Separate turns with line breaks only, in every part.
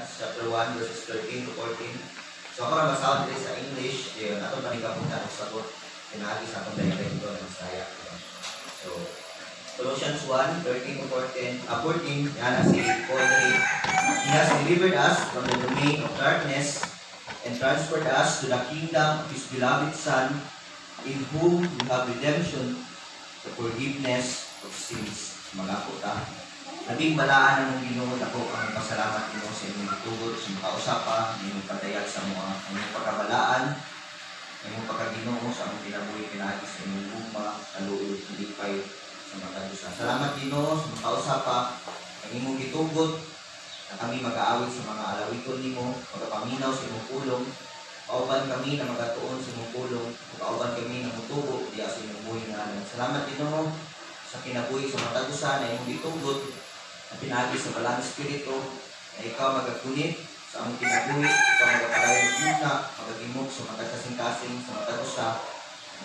Colossians chapter 1 verses 13 to 14. So ako na basahon dito sa English, yun, atong panikapunta ng sagot, pinagi sa atong dialekto ng Bisaya. So, Colossians 1, 13 to 14, yan na si Paul Ray. He has delivered us from the domain of darkness and transferred us to the kingdom of His beloved Son, in whom we have redemption, the forgiveness of sins. Magako ta. Labing balaan ng Ginoo ako ang pasalamat nimo sa inyong tugod, sa kausapa, inyong padayag sa mga inyong pagkabalaan, inyong pagkaginoo sa among kinabuhi pinagi sa inyong gugma, kaluoy, lipay sa mga kadusa. Salamat Ginoo sa mga kausapa, ang imong gitugod na kami mag-aawit sa mga alawiton nimo, magapaminaw sa imong pulong, kauban kami na magatuon sa imong pulong, kauban kami na mutubo diya sa imong buhay namin. Salamat Ginoo sa kinabuhi sa mga kadusa na imong gitugod, na pinagi sa balang espiritu, na ikaw magagunit sa among kinabuhi, ikaw magapalayo ng muna, magagimok sa matagkasing-kasing, sa matagusa,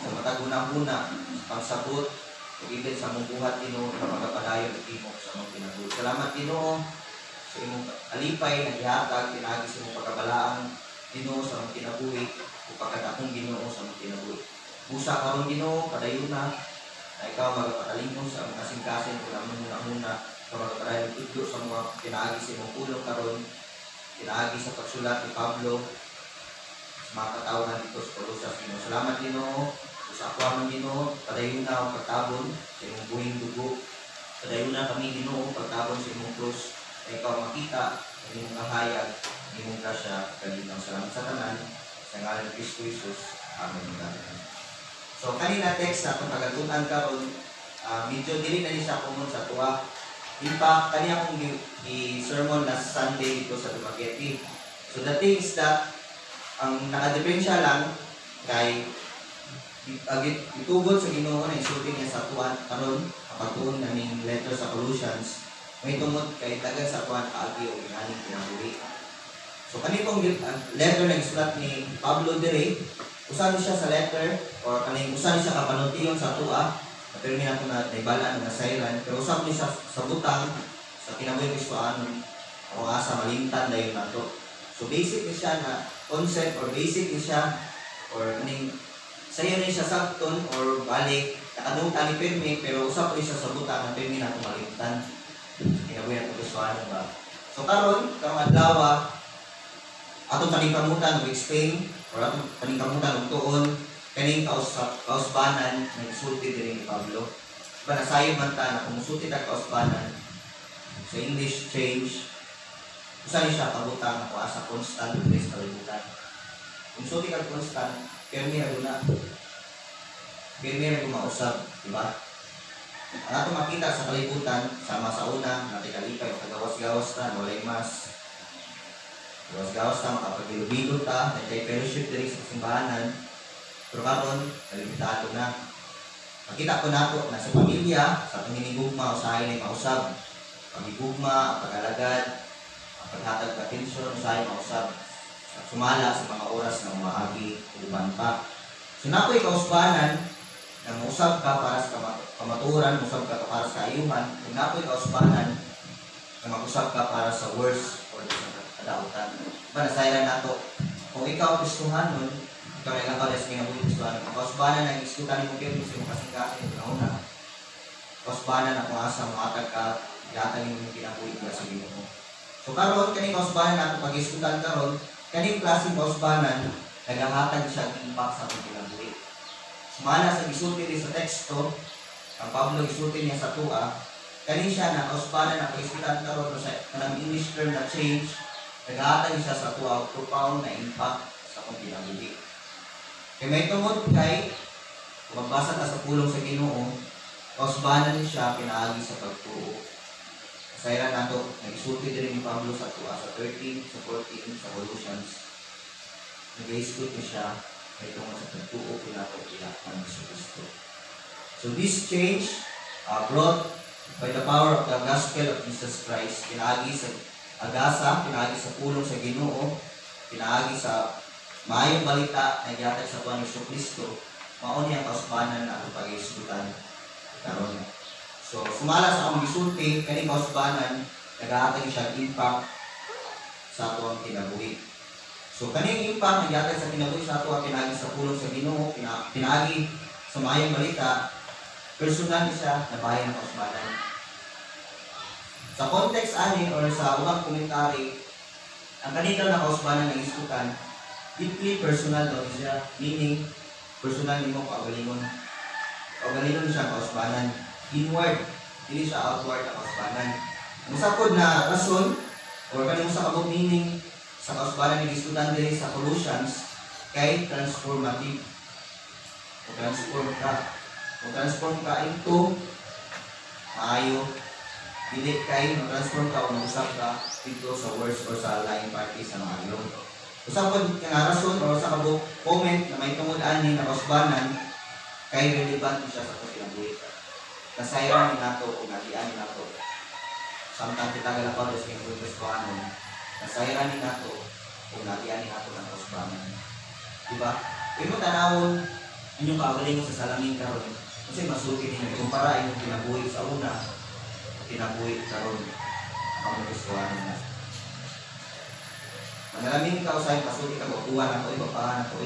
sa mataguna-huna, sa pagsabot, pag-ibig sa among buhat Ginoo, na magapalayo ng imok sa among kinabuhi. Salamat Ginoo sa imong alipay na gihatag, pinagi sa imong pagkabalaan Ginoo sa among kinabuhi, o pagkatakong Ginoo sa among kinabuhi. Busa karon Ginoo, padayon na ikaw magapatalingon sa among kasing-kasing, kung among muna-muna, kapag tudlo sa mga pinaagi sa imong pulong karon, pinaagi sa pagsulat ni Pablo sa mga katawhan dito sa Colosas Ginoo. Salamat Ginoo sa akwa Ginoo, padayon na ang pagtabon sa imong buhing dugo, padayon na kami Ginoo pagtabon sa imong krus, na ikaw makita ang imong kahayag, ang imong grasya kaginang. Salamat sa tanan sa ngalan ni Kristo Jesus. Amen. So kanina text sa atong pagatunan karon, medyo dili na ni siya kumon sa tuwa. In fact, kanya akong i-sermon last Sunday dito sa Dumaguete. So the thing is that, ang nakadepensya lang kay itugod sa Ginoo na isulti niya sa tuwan karon kapatuon na ning letter sa Colossians, may tungod kay taga sa tuwan kaagi o inaning kinabuhi. So kanitong letter na isulat ni Pablo dire, usan siya sa letter or kaning usan siya kapanultiyon sa tuwa. Pero niya ito na naibalaan na nasairan, pero usap niya sa butang, sa kinabuhi Kristoanon, o asa malimtan na yun nato. So basic niya siya na concept, or basic niya siya, or kaning sayo niya siya sakton, or balik, nakadungtan ni Pirmi, pero usap niya siya sa butang na Pirmi na ito malimtan. Kinabuhi nato Kristoanon ba? So karon karong adlaw, atong paningkamutan, mag-explain, or atong paningkamutan, tuon, kaning kausbanan na isulti din ni Pablo. Diba nasayo man ta na kumusulti ka kausbanan sa English change, usan siya kabutang ako asa constant place kalibutan. Kumusulti ka constant, pirmi na guna. Pirmi na gumausap, diba? Ang ato makita sa kalibutan, sama sa una, natin kalipay, kagawas-gawas ta, walay mas. Gawas-gawas ta, makapag-ilubilo ta, natin fellowship din sa simbahanan. Pero karon, nalimitado na. Makita ko nato na sa pamilya, sa panginigugma, usahay na mausab. Pagigugma, pag-alagad, paghatag ng atensyon, usahay mausab. Sumala sa mga oras na umaagi, uban pa. So nako'y kausbanan, na mausab ka para sa kamaturan, mausab ka para sa ayuhan. Kung nako'y kausbanan, na mag-usab ka para sa worst or sa kadautan. Diba, nasairan nato. Kung ikaw Kristohanon, ikaw na ilang kalas kinabuhi Kristohanon. Ang kausbanan na iskutan ni mo kayo sa mga kasing-kasing na una. Kausbanan na kung asa makatag ka, yatag mo yung kinabuhi ka sa Ginoo. So karon kaning kausbanan nato pag-iskutan karon, kaning klaseng kausbanan nagahatag siya ng impact sa atong kinabuhi. Sumala sa gisulti sa teksto, ang Pablo gisulti niya sa tuwa, kaning siya na kausbanan na pag-iskutan karon sa kanang English term na change, nagahatag siya sa tuwa profound na impact sa atong kinabuhi. Kaya may tungod kay, kung magbasa ka sa pulong sa Ginoo, kausbanan siya pinaagi sa pagtuo. Kasairan nato, nag-isulti din ni Pablo sa tuwa, sa 13, sa 14, sa Colossians. Nag-isulti siya, may tungod sa pagtuo, pinapagpilakpan ng Kristo. So this change brought by the power of the gospel of Jesus Christ, pinaagi sa agasa, pinaagi sa pulong sa Ginoo, pinaagi sa maayong balita na gihatag sa Tuhan Hesus Kristo, mao niya kausbanan na atong pag-isultan karon. So sumala sa among gisulti kaning kausbanan, nagahatag siya impact sa ato ang kinabuhi. So kaning impact nagyatag sa kinabuhi sa ato ang pinaagi sa pulong sa Ginoo, pinaagi sa maayong balita, personal siya na bayan ng kausbanan. Sa context ani or sa ubang komentary, ang kanina na kausbanan ng iskutan, deeply personal daw siya, meaning personal nimo kaugalingon. Kaugalingon siya kausbanan, inward, hindi siya outward na kausbanan. Ang sapod na rason or kanimo sa kabog meaning sa kausbanan ng iskutan diri sa Colossians kay transformative. O transform ka into maayo. Dili kay mag-transform ka o mag-usap ka dito sa worst or sa lying party sa mga ayaw. Usapod nga rason o sa kabuk comment na may tungod-an ni na kausbanan kay relevant siya sa kinabuhi. Nasayran ni nato o natian ni nato. Samtang kita galapaw sa kinabuhi kausbanan, nasayran ni nato o natian ni nato ng kausbanan. Diba? Kung mo tanawon inyong kaugalingon sa salamin karon, kasi masuki ninyo kumpara inyong kinabuhi sa una kinabuhi karon ang gustuhan na. Manalamin ka usay pasuli ka buwan ako ibapahan ako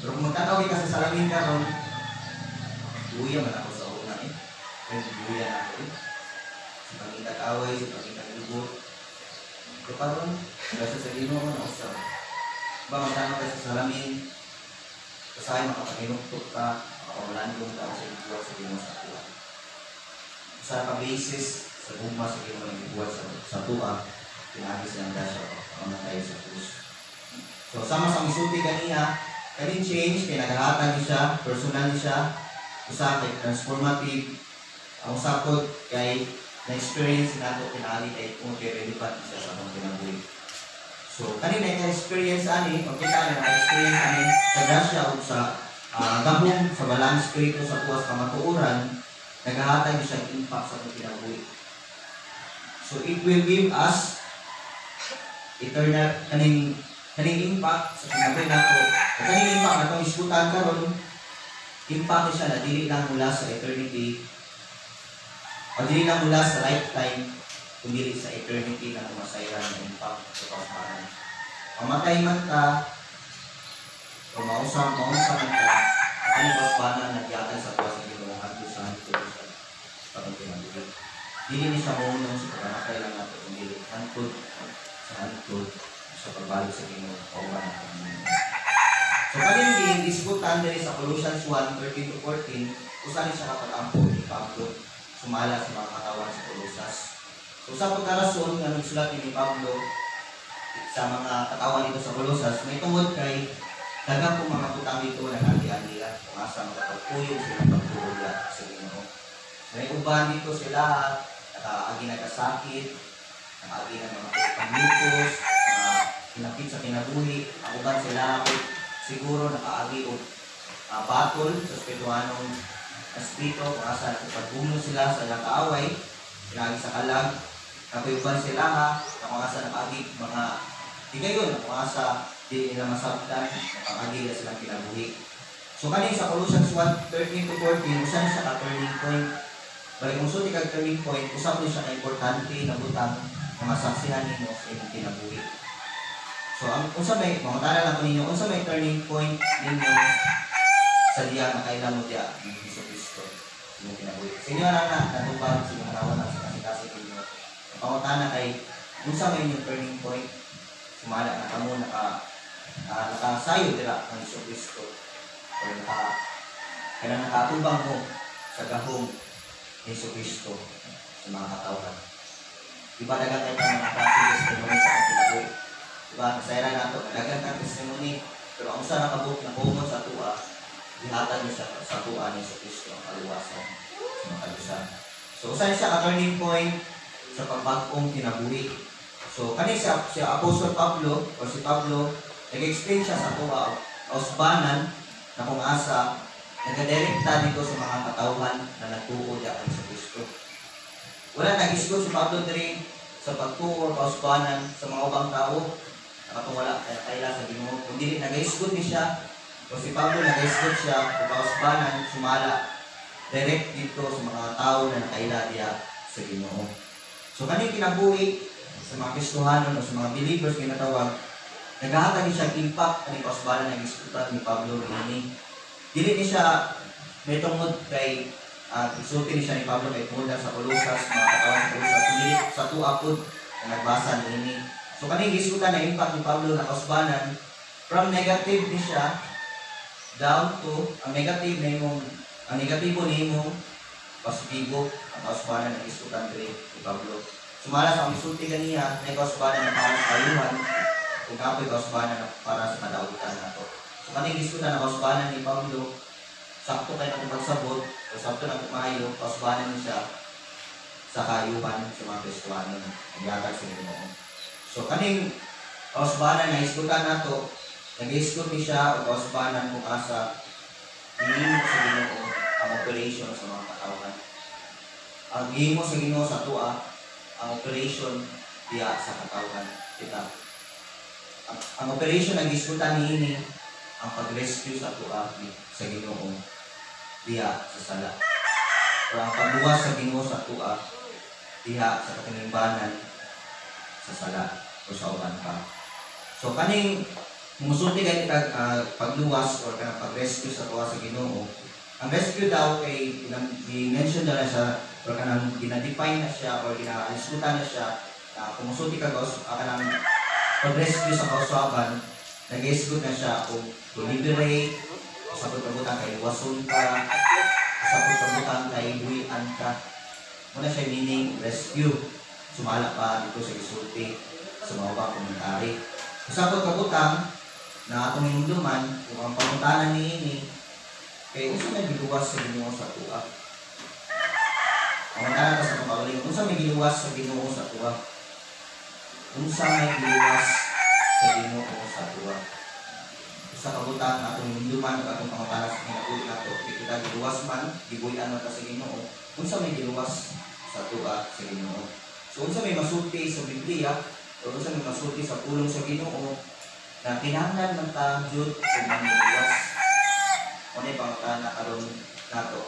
Pero kung magtatawi ka sa salamin karon, buya man ako sa una Kaya buya na ako Si pangitag away, si pangitag lubot. So karon, kasi sa Ginoo na usap. Ba magtanaw ka sa salamin, kasay makapaginuktok ka, makawalandong ka sa ibuwa sa Ginoo sa tuwa. Sa ka-basis sa guma sa Ginoo ng ibuhat sa tuwa, pinagi silang dasya mamatay sa krus. So sama sa misulti kaniya, kaning change, kay naghahatag siya, personal siya, usa kay transformative, ang usapod kay na-experience nato pinagi kay kung relevant siya sa atong kinabuhi. So kanina na-experience ani, pag kita na-experience ani sa dasya o sa gabong sa balang spirito sa tuwas kamatuoran, naghahatag siyang impact sa ating kinabuhi. So it will give us eternal kaning impact sa kinabuhi nato. Kaning impact na itong iskutan karon, impact siya na dili lang mula sa eternity o dili lang mula sa lifetime, kundi sa eternity na kumasayran ng impact sa kausbanan. Mamatay man ka o mausap man ka, ang kausbanan nagyatag sa tuwas ng Ginoo hangtod sa patong kinabuhi. Dili ni siya maunong sa pagkamatay lang nato, kundi hangtod sa pagbalik sa Ginoo o wala ka naman. So kaning disputan diri sa Colossians 1:13-14, usahay siya kapag-ampo ni Pablo sumala sa mga katawan sa Colosas. So sa pagkarason nga nagsulat ni Pablo sa mga katawan dito sa Colosas, may tungod kay daghang pong mga putang dito na natian nila kung asa makapagpuyong sila pagtulog sa Ginoo. May uban dito sila, nakaagi nagkasakit, nakaagi ng mga panglutos, kinapit sa kinabuhi, ang uban sila siguro nakaagi o batol sa spirituanong espiritu, kung asa nakapagbuno sila sa ilang kaaway, pinagi sa kalag, nakayuban sila kung asa nakaagi mga higayon, kung asa di nila masabtan, nakakagi silang kinabuhi. So kanin sa Colossians 1:13-14, usan siya ka-turning point. Balik kung suti kag-turning point, usap din siya ka-importante na butang na masaksihan ninyo sa inyong kinabuhi. So ang unsa may mangutana lang ko ninyo, unsa may turning point ninyo sa diya na kailan mo diya ng Hesus Kristo inyong kinabuhi. Sa inyo na natubag sa mga rawan sa kasi ninyo. Ang pangutana kay unsa may inyong turning point, sumala na kamo nakasayo dira ng Hesus Kristo o kailan nakatubang mo sa gahong ni Hesus Kristo sa mga katawan. Diba dagang kayo mga testimony sa ating kinabuhi. Diba, nasayra na ito, dagang kang testimony, pero ang usa nakabuk na kumot sa tuwa, ihatag niya sa tuwa ni Hesus Kristo ang kaluwasan sa mga kalusan. So, usahin siya ang turning point sa pagbagong kinabuhi. So, kanina si Apostol Pablo, o si Pablo, nag-explain siya sa tuwa, kausbanan, na kung asa, nagadirekta dito sa mga katauhan na nagtuo dyan sa Kristo. Wala nag-isgot si Pablo din sa pagtuo, kausbanan sa mga ubang tao, nakatungwala kaya sa Ginoo. Kung dili nag-isgot ni siya, o si Pablo nag-isgot siya, o kausbanan, sumala, direct dito sa mga tao na nakaila diya sa Ginoo. So kaning kinabuhi, sa mga Kristohanon o sa mga believers ginatawag, naghahatag ni siya impact ani kausbanan ng iskutan ni Pablo ini. Dili ni siya may tungod kay isulti ni siya ni Pablo kay tungod sa Colosas, mga katawan sa Colosas, dili sa tuwa pod na nagbasa niini. So kaning iskutan na impact ni Pablo na kausbanan from negative ni siya down to ang negatibo ni imong positibo ang kausbanan ng iskutan diri ni Pablo. Sumala sa misulti ganiya na kausbanan na para sa kayuhan kung kapoy kausbanan para sa kadautan nato. So kaning iskutan na kausbanan ni Pablo sakto kay na pagsabot o sakto na kumayo kausbanan niya sa kayuhan sa mga Kristohanon ang yatag sa Ginoo. So kaning kausbanan na iskutan nato nag-iskut ni siya o kausbanan kung asa hihimo sa Ginoo ang operation sa mga katawhan. Ang hihimo sa Ginoo sa tuwa ang operation diya sa katawhan kita. Ang operation ang iskutan niini ang pag-rescue sa tuwa sa Ginoo diya sa sala. O ang pagbuwas sa Ginoo sa tuwa diha sa katinimbanan sa sala o sa uban pa. So kaning musulti kay pagluwas o kanang pag-rescue sa tuwa sa Ginoo. Ang rescue daw kay i-mention na siya o kanang ginadefine na siya o ginaiskutan na siya na kumusulti ka kanang pag-rescue sa kausaban, nag-iskut na siya kung to liberate, sa pagkabutan kay wasun ka, sa pagkabutan kay buwian ka. Muna siya meaning rescue. Sumala pa dito sa isulti sa mga bang komentary. Sa pagkabutan na atong hinumduman, kung ang pangutanan niini, kaya unsa may giluwas sa Ginoo sa tuwa. Ang pangutanan sa pagkauling, unsa may giluwas sa Ginoo sa tuwa. Unsa may giluwas sa Ginoo sa tuwa. Sa kabutan na atong hinumduman, at atong pangutanan sa kinabuhi nato, kita giluwas man, gibuyan man ta sa Ginoo, unsa may giluwas sa tuwa sa Ginoo. So unsa may masulti sa Biblia, o unsa may masulti sa pulong sa Ginoo, na kinahanglan man ta jud kung mangiluwas. Unay pangutana karon nato.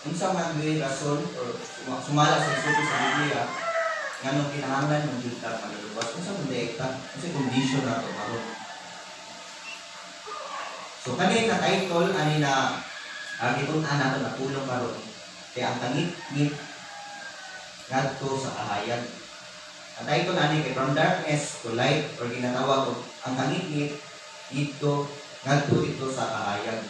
Unsa man gyud rason or sumala sa isulti sa Biblia nganong kinahanglan man jud ta mangiluwas. Unsa man direkta, unsa condition nato karon. So kani na title ani na gitun-an nato na pulong karon kay ang tangit-ngit ngadto sa kahayag. Ang title ani kay from darkness to light or ginatawag og ang tangit-ngit dito ngadto ito sa kahayag.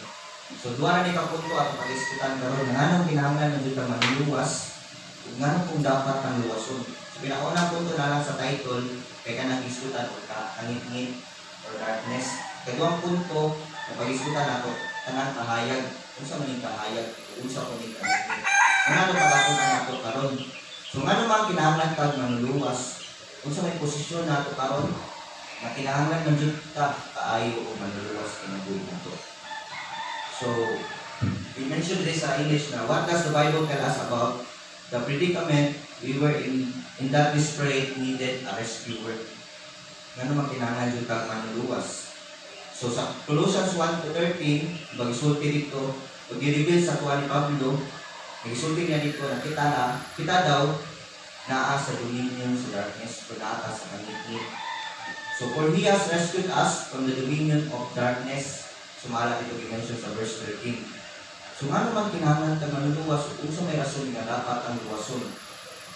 So duha na ni kapunto ato pag-iskutan karon nganong kinahanglan man jud ta manluwas ug nganong kung dapat ang luwason. So pinakaunang punto na lang sa title kay kanang iskutan o tangit-ngit or darkness. Kaduang punto na pag-iskutan nato tanang kahayag. Unsa man ning kahayag? Unsa ko ning tangit-ngit? Ano pag-akutan nato karon? So ngano man kinahanglan kag manluwas? Unsa may posisyon nato karon? Na kinahanglan man jud ta kaayo o manluwas kinabuhi nato. So, we mentioned this sa English na what does the Bible tell us about the predicament we were in that desperate needed a rescuer. Ngano man kinahanglan jud ta manluwas. So sa Colossians 1:13, pag-isulti dito, pag-i-reveal sa tuwa ni Pablo, nag-isulti niya dito na kita daw naa sa dominion sa darkness, pagkata sa kanitid. So, for He has rescued us from the dominion of darkness. Sumala dito i-mention sa verse 13. So, nga naman kinahanglan ka manluwas, kung sa may rason nga dapat ang luwason.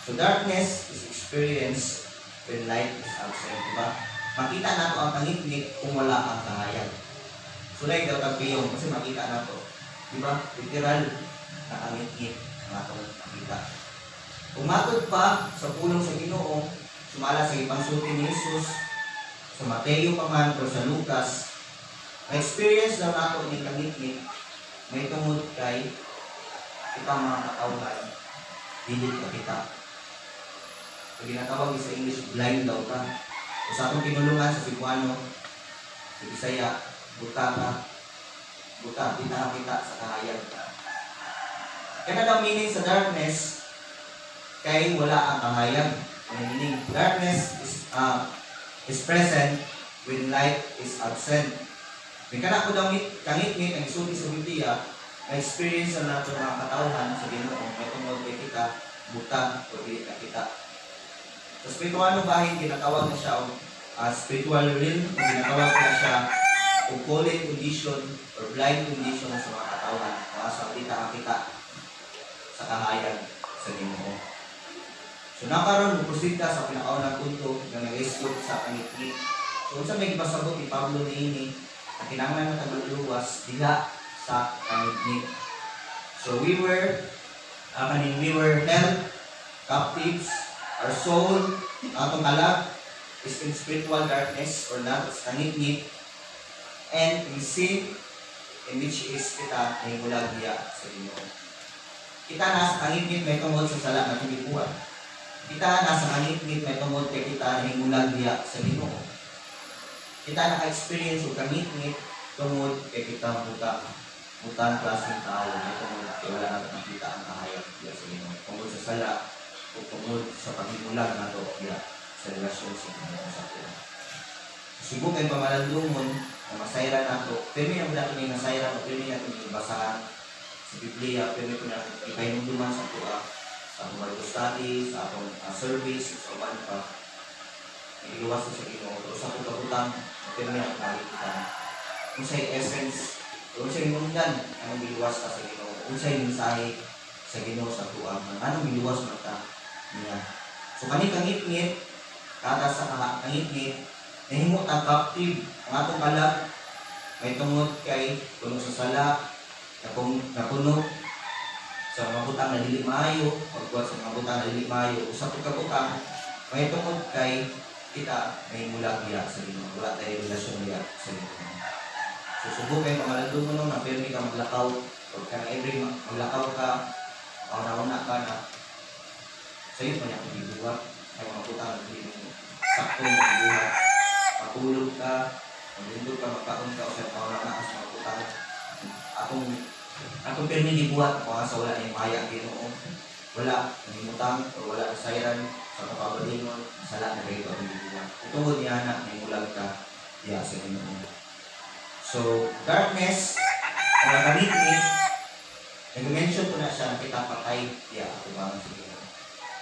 So, darkness is experienced when light is absent. Diba? Makita na ito ang tangit-ngit kung wala ang kahayag. So, like daw tagpiyong, kasi makita na ito. Diba? Literal na tangit-ngit ang atong makita. Kung matod pa sa pulong sa Ginoo, sumala sa ibang sulti ni Jesus, sa Mateo pa man o sa Lucas, na-experience daw nato ni tangit-ngit, may tungod kay kita mga katawhan, hindi ka kita. So, ginatawag sa English, blind daw ka. O sa atong tinulungan sa Cebuano, sa Bisaya, buta ka. Buta, kita sa kahayag ka. Kaya daw meaning sa darkness, kay wala ang kahayag. Meaning, darkness is present when light is absent. May kanak ko daw tangit-ngit ang isulti sa Biblia, na-experience na nato mga katawhan sa Ginoo, may tungod kay kita, buta o dili ka kita. So Sa spiritualong bahin, ginatawag na siya spiritual realm, o ginatawag na siya o collet condition or blind condition sa mga katawan. Mga sa kita sa kahayag sa Ginoo. So nakaroon, muprosid ka sa pinakaunang punto na nag-escort sa pangitngit. So sa may pasabot ni Pablo niini, na kinanglan na tagaluluwas dila sa pangitngit. So we were held captives, our soul, atong kalag, is in spiritual darkness or not, sa pangitngit, and in sin, in which is kita ay mulag diya sa Ginoo. Kita nasa pangitngit may tungod sa sala na tinibuan. Kita nasa pangitngit may tungod kay kita ay mulag diya sa Ginoo. Kita naka-experience o pangitngit tungod kay kita buta na klaseng tao may tungod kay wala natin nakita ang kahayag diya sa Ginoo. Tungod sa sala o tungod sa paghimulag nato diya sa relasyon sa Ginoo sa atin. Subok kay pamalandumon na masayran nato, pero may natin may nasayran o pero may natin basahan sa Biblia, pero may natin ipainuman sa Tua, sa atong Bible study, sa atong service, sa uban pa. Iluwas sa Ginoo, pero sa atong kabutang, pero may natin makikita. Kung sa'y essence, kung sa'y mundan, anong iluwas ka sa Ginoo, kung sa'y mensahe sa Ginoo sa Tua, anong iluwas mata niya. So kang ngit-ngit, kada sa kangit-ngit, nahimot ang captive, ang atong kalag, may tungod kay puno sa sala, napuno sa mga butang na dili maayo, pagbuhat sa mga butang na dili maayo, sa pagkabutang, may tungod kay kita may mulag diya sa Ginoo, wala tayo relasyon diya sa Ginoo. So subok kayo pamalandong mo nung na pero ka maglakaw, pag ka every maglakaw ka, mauna ka na, sa iyo pa niya kung bibuhat, ay mga butang na dili sakto na bibuhat. Matulog ka, maglindog ka, magkaon ka, o sa mauna ka sa mga butang. Atong permi dibuhat, kung sa wala na yung maya, Ginoo, wala, nangimutang, o wala na sayran, sa kapabalingon, sala na kayo ang dibuhat. Itungod niya na, may mulag ka, diya sa Ginoo. So, darkness, ang nakalitid, nag-mention ko na siya, kita patay, diya, ako ba ang sige.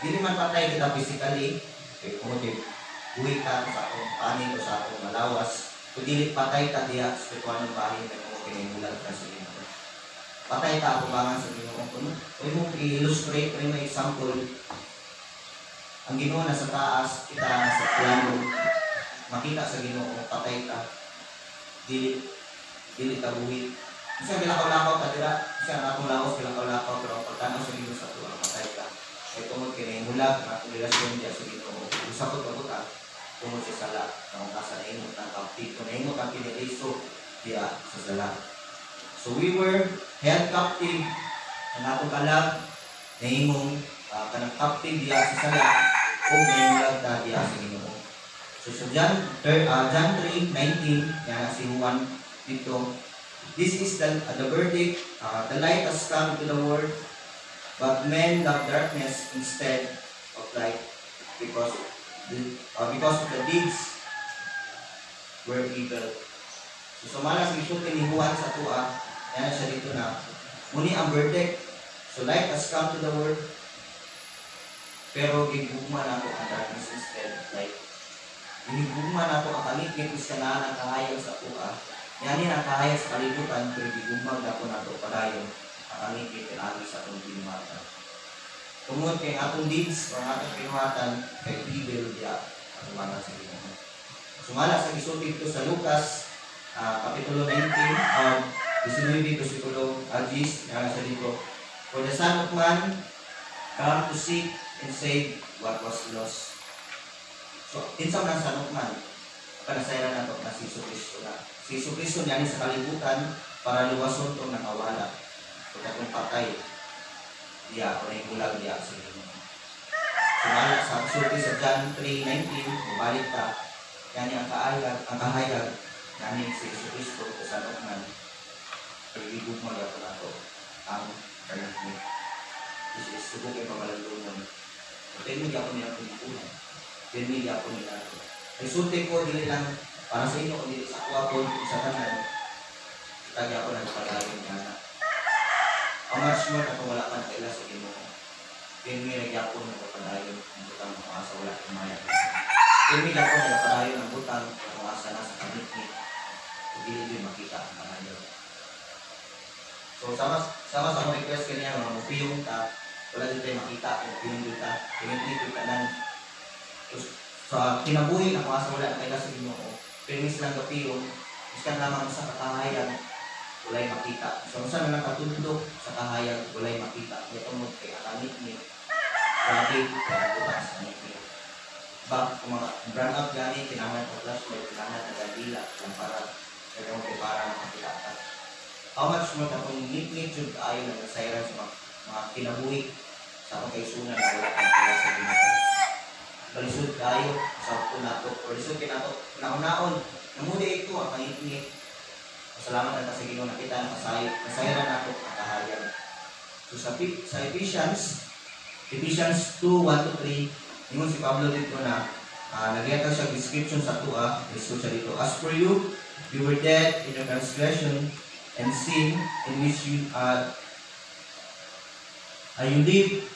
Hindi man patay kita physically, kung buhay ka sa atong panin o sa atong malawas, kung dili patay ka diya, spiritual ng bahay na kung kinimulag ka sa Ginoo. Patay ka ako bangan sa Ginoo. Kung mo i-illustrate, kung may example, ang Ginoo na sa taas, kita na sa plano, makita sa Ginoo, patay ka, dili ka buhay. Isang kilakaw-lakaw ka dira, isang atong lawas kilakaw-lakaw, pero ang pagtanaw sa Ginoo sa tuwa, patay ka. Kaya tungod kinimulag, atong relasyon diya sa Ginoo. Usapot ka, tungod sa sala, kung kasa na imot ang captive, kung naimot ang piniliso diya sa sala. So we were held captive, ang atong kalag, naimong kanang captive diya sa sala, o naimulag na diya sa Ginoo. So sa John 3:19, yan si Juan dito, this is the verdict, the light has come to the world, but men love darkness instead of light, because of the deeds were evil. So sumala sa isuti ni Juan sa Tua, yan siya dito na muni ang verdict. So light has come to the world, pero gigugma na ito ang darkness instead of light. Gigugma na ito ang kalit-ngit iskanaan ang kahayag sa Tua. Yanin ang kahayag sa kalibutan, pero gigugma na ito padayon ang kalit-ngit ilagi sa itong binumatan. Tungod kay atong deeds o atong pinuhatan kay evil diya ang umana sa Ginoo. Sumala sa gisulti dito sa Lucas kapitulo 19 19 versikulo 10 nga sa dito. For the Son of Man come to seek and save what was lost. So kinsa man Son of Man? Panasayran nato na si Jesucristo na. Si Jesucristo niya sa kalibutan para luwason tong nakawala. So katong patay diya o naimulag diya sa Ginoo. Sumala sa sulti sa John 3:19, bumalik ka, yan ang kahayag, namin si Jesucristo o Son of Man, pag-ibig mag-ato na ito, ang karnatnik. This is subok ay pamalalungan. Pinili ako nila pinipunan. Pinili ako nila ito. Ay sulti ko, dili lang para sa inyo, kung dili sa kuwapon, sa tanan, itagi ako ng palalim niya na. Ang much more na kung wala ka na kaila sa Ginoo. Pirmi nagyapon ng kapadayon ng butang mga sa wala kumaya. Pirmi nagyapon ng kapadayon ng butang mga asa na sa kamit-mit. Hindi makita ang panayon. So, sama sa akong request kanya, mga mupiyong ta, wala din tayo makita, mupiyong din ta, pinitipid ka lang. So, sa kinabuhi na kung asa wala na kayo sa Ginoo, permis lang gapiyong, iskan lamang sa kakahayan, wala'y makita. So, saan na nakatundok sa kahayan, wala'y makita. Ito mo kay akamit ni grabe, kaya bukas sa nipin. Kung mga brand up gani, kailangan ko flashlight, kailangan nagadila, lang para kaya mo para makakita ka. How much more ka kung nit-nit yung kaayo na nasayran sa mga kinabuhi sa akong kaisunan na wala kang pala sa Ginoo. Balisod kayo sa punato, o lisod kinato, naon-naon, namuli ito ang panit-nit. Salamat na sa Ginoo na kita na nasayran nato ang kahayan. So sa Ephesians 2:1-3, ingon si Pablo dito na nagyata siya description sa tuwa, gusto siya dito. As for you, you were dead in your transgression and sin in which you lived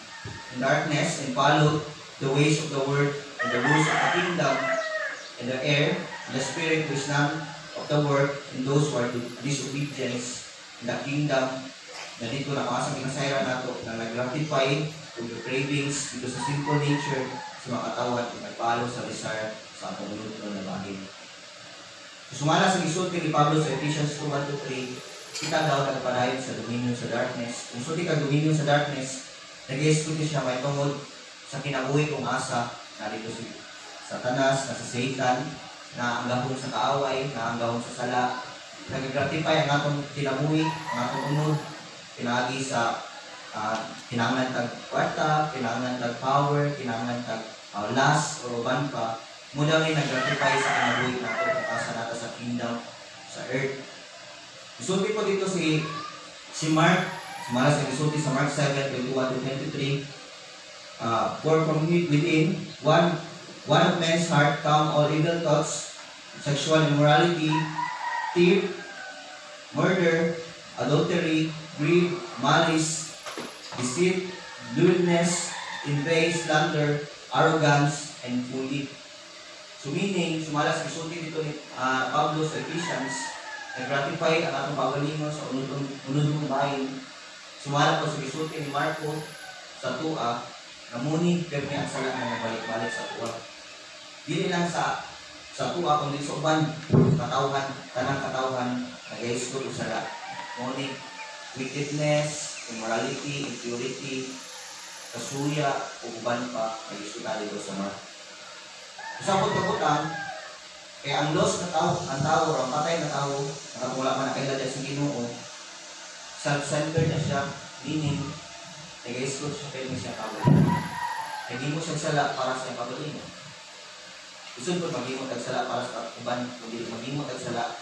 in darkness and followed the ways of the world and the rules of the kingdom and the air and the spirit which none of the world and those who are disobedience in the kingdom na dito nakakasang kinasayran nato na nag-gratify to the cravings dito sa sinful nature sa mga katawan at nagpalo sa desire sa atong ulutron na bagay. Sumala sa isulti ni Pablo sa Ephesians 2:1-3, kita daw nagpadayon sa dominion sa darkness. Kung sulti ka dominion sa darkness, nag-ieskuti siya may tungod sa kinabuhi kong asa na dito si Satanas, na sa Satan, na ang gahon sa kaaway, na ang gahon sa sala. Nag-gratify ang atong kinabuhi, ang atong unod, pinagi sa kinangan tag kwarta, kinangan tag power, kinangan tag last o uban pa. Muna rin nag-gratify sa kinabuhi nato kung asa nato sa kingdom, sa earth. Isulti po dito si Mark, sumala sa isulti sa Mark 7:21-23. For from within, one of men's heart come all evil thoughts, sexual immorality, theft, murder, adultery, greed, malice, deceit, lewdness, envy, slander, arrogance, and folly. So meaning, sumala sa isulti dito ni Pablo sa Ephesians, nag-gratify ang atong pagalingon sa unod-unod bahin. Sumala po sa isulti ni Marco sa tua, namuni permi ang sala na nabalik-balik sa tua. Dili lang sa tua, kundi sa uban, katawhan, tanang katawhan, nag-iskot o sala. Muni, wickedness, immorality, impurity, kasuya, o uban pa, nag-iskot dito sa Marco. Usapot kabutang, kaya ang lost na tao, ang patay na tao, nakakula man na kailala sa Ginoo, self-centered na siya, meaning, nag-iskot siya kayo siya kawalan. Nag-imo siya sala para sa pagalingon. Isod po mag-imo tagsala para sa uban, kundi mag-imo tagsala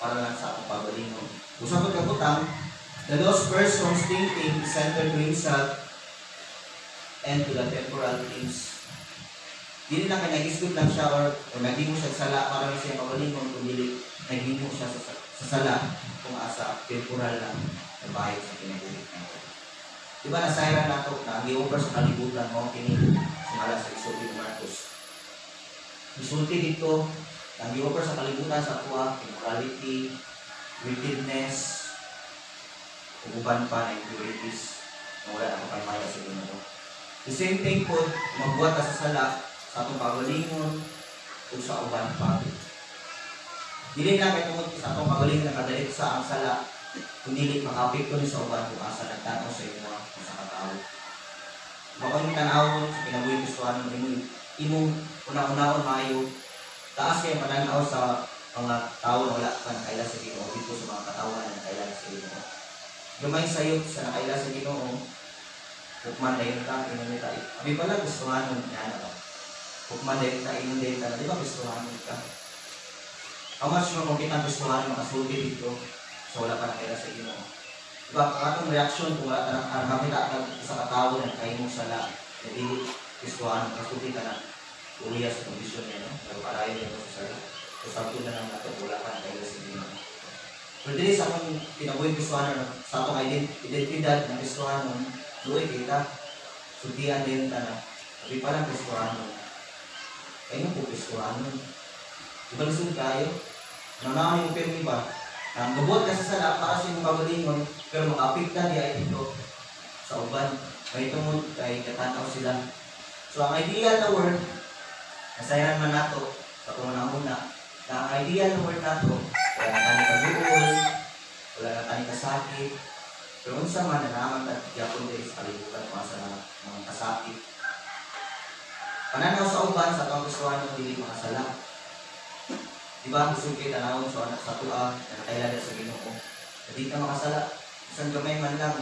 para lang sa akong pagalingon. Usapot kabutang, the lost person's thinking is centered to himself and to the temporal things. Dili lang kaya nag-iskot lang siya or nag-imo siya sala para siya pagalingon, kundi nag-imo siya sa sala kung asa temporal lang na bahid sa kinabuhi nato. Diba nasayran nato na ang i-offer sa kalibutan mo kini sumala sa isulti ni Marcos. Isulti dito, ang i-offer sa kalibutan sa tuwa, immorality, wickedness, uban pa na impurities na wala na kapay-maya sa Ginoo. The same thing po, magbuhat ka sa sala sa atong pagalingon o sa uban pa. Dili lang kay tungod sa atong pagalingon na kadalit sa ang sala, kundi makapit ko ni sa uban kung asa nagtanaw sa imo o sa katao. Baka yung tanawon sa kinabuhi Kristohanon imong una-unaon maayo, taas kayo pananaw sa mga tao na wala pa nakaila sa Ginoo dito sa mga katawan na nakaila sa Ginoo. Gamay sayop sa nakaila sa Ginoo, hukman dahil ka, inunita. Abi pala Kristohanon niya na. Hukman dahil ka, inunita. Di ba Kristohanon ka? How much mo kung kitang Kristohanon makasulti dito so wala pa nakaila sa Ginoo? Diba, ang atong reaksyon kung wala ka nakakita sa katao na kayo mong sala, hindi Kristohanon, kasulti ka na uliya sa kondisyon niya, no? Pero parayon niya sa sala. So sabto na lang natin, wala pa nakaila sa Ginoo. Pero dili sa akong pinabuhin Kristohanon, sa akong identidad ng Kristohanon, doon kita. Sutian din na. Sabi parang Kristuranon. Kayo po Kristuranon. Diba lisod kayo? Nanaman yung pirmi ba? Ang gabot ka sa sala para sa imong kagalingon, pero maka-apekta di ay ito sa uban. May tungod kay katanaw sila. So ang ideal na word, nasayaran man nato sa una-una, na ang ideal na word nato, wala na tani kaguol, wala na tani kasakit, pero unsa man nanaman at yapon diri sa kalibutan para sa mga kasakit. Pananaw sa uban sa atong Kristiyano dili makasala. Diba, gusto kayo tanawon sa anak sa tua, na nakailala sa Ginoo. Hindi ka makasala, isang gamay man lang.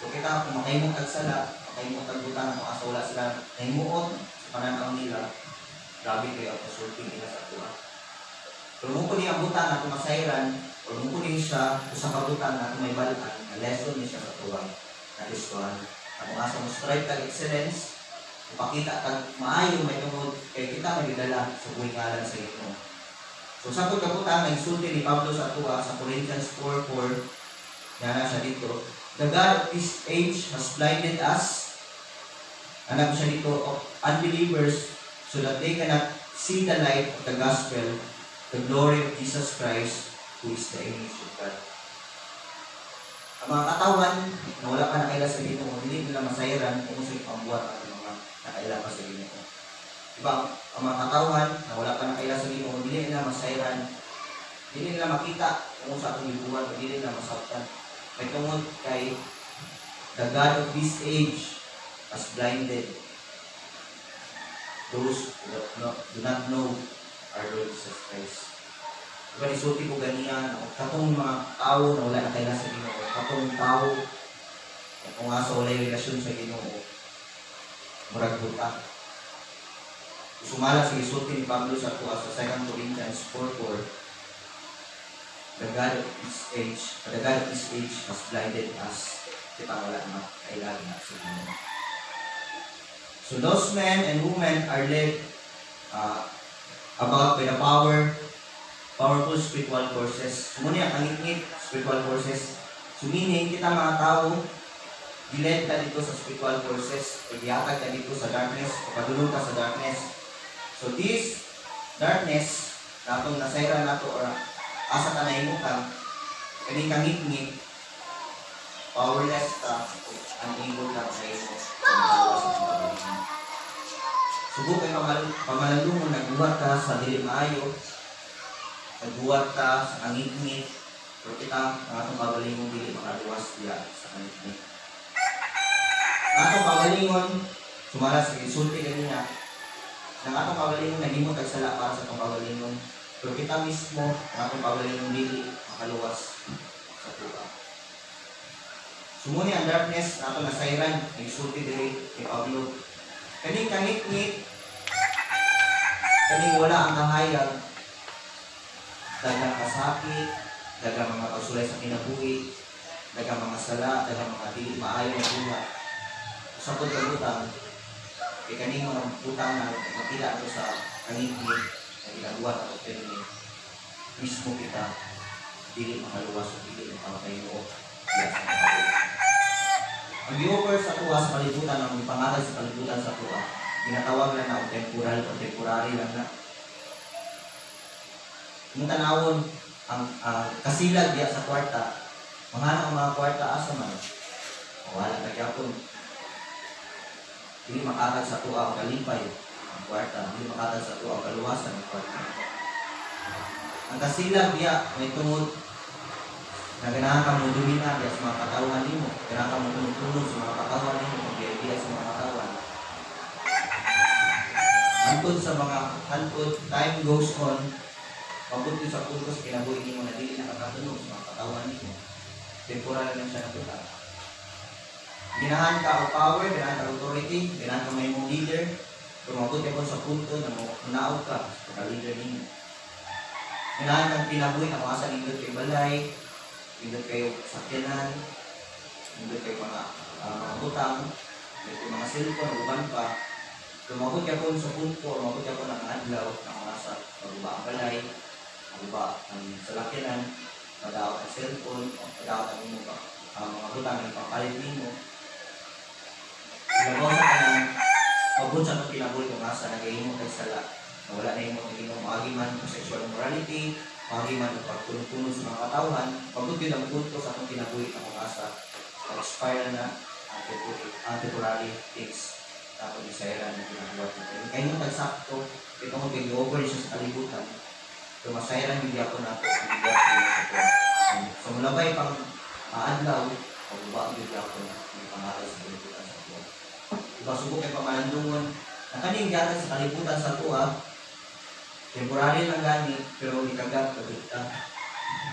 Kung kita, kung makaimong tagsala, makaimong tagbutan, makasawala sila, nahimuot sa pananaw nila, grabe kayo ang pasulting nila sa tua. Pero mo po niya ang butan na kumasairan, o mo po niya siya sa kabutan na may balaan, na lesson niya siya sa tua, na Kristohan. At kung asa mo strive tag excellence, ipakita kag maayo may tungod kay kita may dala sa buhay ngalan sa Ginoo. So sa pagkabutan ang insulti ni Pablo sa atua sa Corinthians 4:4 na siya dito, the God of this age has blinded us, anak siya dito, of unbelievers so that they cannot see the light of the gospel, the glory of Jesus Christ, who is the image of God. Ang mga katawan na wala pa nakaila sa Ginoo, hindi nila masairan kung saan pambuhat at mga nakaila pa sa Ginoo. Diba, ang mga katawan na wala pa nakaila sa Ginoo, hindi nila masairan, hindi nila makita kung saan itong libuhan, hindi nila masaktan. May tungod kay the God of this age has blinded those who do not know our Lord Jesus Christ. Diba, isulti ko ganiyan, katong mga tao na wala nakaila sa Ginoo, katong tao na kung asa wala yung relasyon sa Ginoo, murag buta. Sumala sa isulti ni Pablo sa atua sa 2 Corinthians 4:4, the God of this age has blinded us. Kita wala na kailangan na sa Ginoo. So those men and women are led about by the powerful spiritual forces. Muna ang ngit spiritual forces. So meaning, kita mga tao, diled ka dito sa spiritual forces, pagiyatag ka dito sa darkness, o padulong ka sa darkness. So this darkness, na itong nasayra na ito, or asa ka na ka, kaning kangit-ngit, powerless ka, unable ka sa iyo. Subok ay pamalalungon, nagbuhat ka sa dili maayo, nagbuhat ka sa kangit-ngit, pero kita, ang atong kabalingon dili makaluwas diya sa kangit-ngit. Ang atong kabalingon, sumala sa insulti ganina, ang atong kabalingon nagimot tagsala para sa atong kabalingon, pero kita mismo, ang atong kabalingon dili makaluwas sa tuwa. Sumuni ang darkness na atong nasayran, nagsulti dili kay Pablo. Kaning kangit-ngit, kaning wala ang kahayag, dagang kasakit, dagang mga pagsulay sa kinabuhi, dagang mga sala, dagang mga dili maayo na buhat. Sa pagkagutan, kay kaning mga utang na makita ito sa kangit-ngit, na ginagawa at opinion, mismo kita, dili makaluwas o dili makakayo diya sa kinabuhi. Ang gi-offer sa tuwa sa kalibutan, ang pangalan sa kalibutan sa tuwa, ginatawag lang na temporal o temporary lang na. Kung tanawon, ang kasilag diya sa kwarta, mahana ang mga kwarta asa man, wala na gyapon. Hindi makatag sa tuwa ang kalipay, ang kwarta, hindi makatag sa tuwa ang kaluwasan ng kwarta. Ang kasilag diya, may tungod, na ganahan ka mo dumina diya sa mga katawan nimo, ganahan ka mo tunod sa mga katawan nimo, diya sa mga katawan. Hantod, time goes on, mabuti sa punto sa kinabuhi nimo na dili nakakatunog sa mga katawan nimo. Temporal lang siya natuta. Ginahan ka o power, ganahan ka authority, ganahan ka may mong leader, pero mabuti ako sa punto na munaog ka sa leader nimo. Ganahan kang kinabuhi na makasa lindot kay balay, lindot kayo sakyanan, lindot kayo mga utang, lindot kayo mga cellphone, uban pa. Lumabot ka po sa punto, lumabot ka po ng adlaw, ng mga sa pagbuba ang balay, pagbuba ang salakyanan, pagdawat ang cellphone, o pagdawat ang mga utang, ang papalit nimo. Labaw sa tanan, mabot sa itong kinabuhi kung asa nagahimo kay sala. Wala na yung mga ginong maagiman kung sexual immorality, maagiman kung pagtunog-tunog sa mga katawhan, mabot yun ang punto sa itong kinabuhi kung asa. Expire na ang temporary things. Tapos isayra na ginagawa natin. Kaya yung tagsakto, ito kung pag-over siya sa kalibutan, so masayra yung diapon natin ang bigat nila sa ito. So mulabay pang adlaw, pag-uba yung diapon na may pangaral sa kalibutan sa ito. Diba subok ay pamalandungon, na kaning gata sa kalibutan sa ito temporary lang gani, pero ikagat kagita.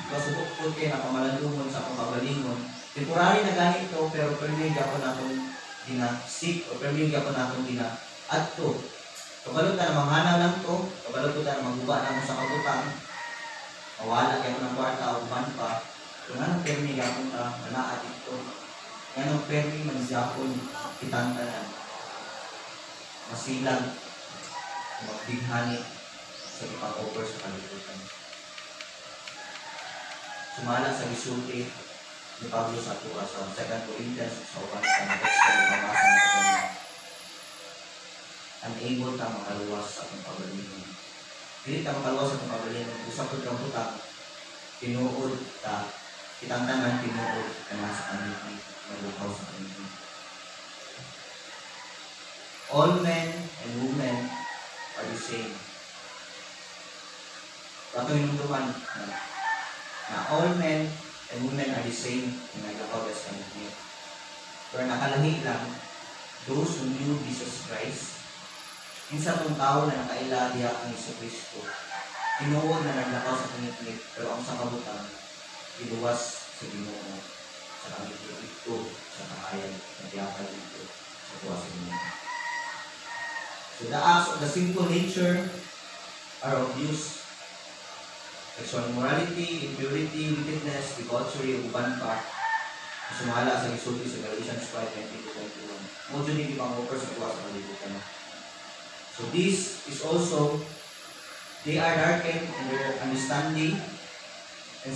Diba subok po kayo na pamalandungon sa pagbabalingon, temporary na gani ito, pero permig ako na itong dina-seek o permig ako na itong dina-adto. Kabalot ka na manghanaw lang ito, kabalot ka na magbuba na mo sa kabutang, mawala kayo ng kwarta o buman pa, kung anong permig ako na manaat ito, anong permig manjapon kitang tanan, masilang, magbighani sa ipag-over sa kalibutan. Sumala sa bisulti ni Pablo sa tuwa sa 2 Corinthians sa 1 sa text na pamasa ng kanina. Unable ka makaluwas sa itong pagalingon. Hindi ka makaluwas sa itong pagalingon. Usap ko kang butang, tinuod ka, kitang tanan, tinuod ka na sa kanina, malukaw sa kanina. All men and women are the same. Rato yung duman na all men and women are the same in nagkakaugas ka niya. Pero nakalahi lang, those who knew Jesus Christ, minsan itong tao na nakaila diya ang Iso Kristo, tinuod na naglakaw sa kanitlip, pero ang sa kabutang, iluwas sa Ginoo sa kanitlip ito, sa kaayan, na diyakan ito, sa tuwa sa Ginoo. So the acts of the sinful nature are of use. Sexual immorality, impurity, wickedness, debauchery, uban pa, sumala sa isulti sa Galatians 5:20-21. Mo dyan hindi pang offer sa tuwa sa kalibutan. So this is also, they are darkened in their understanding and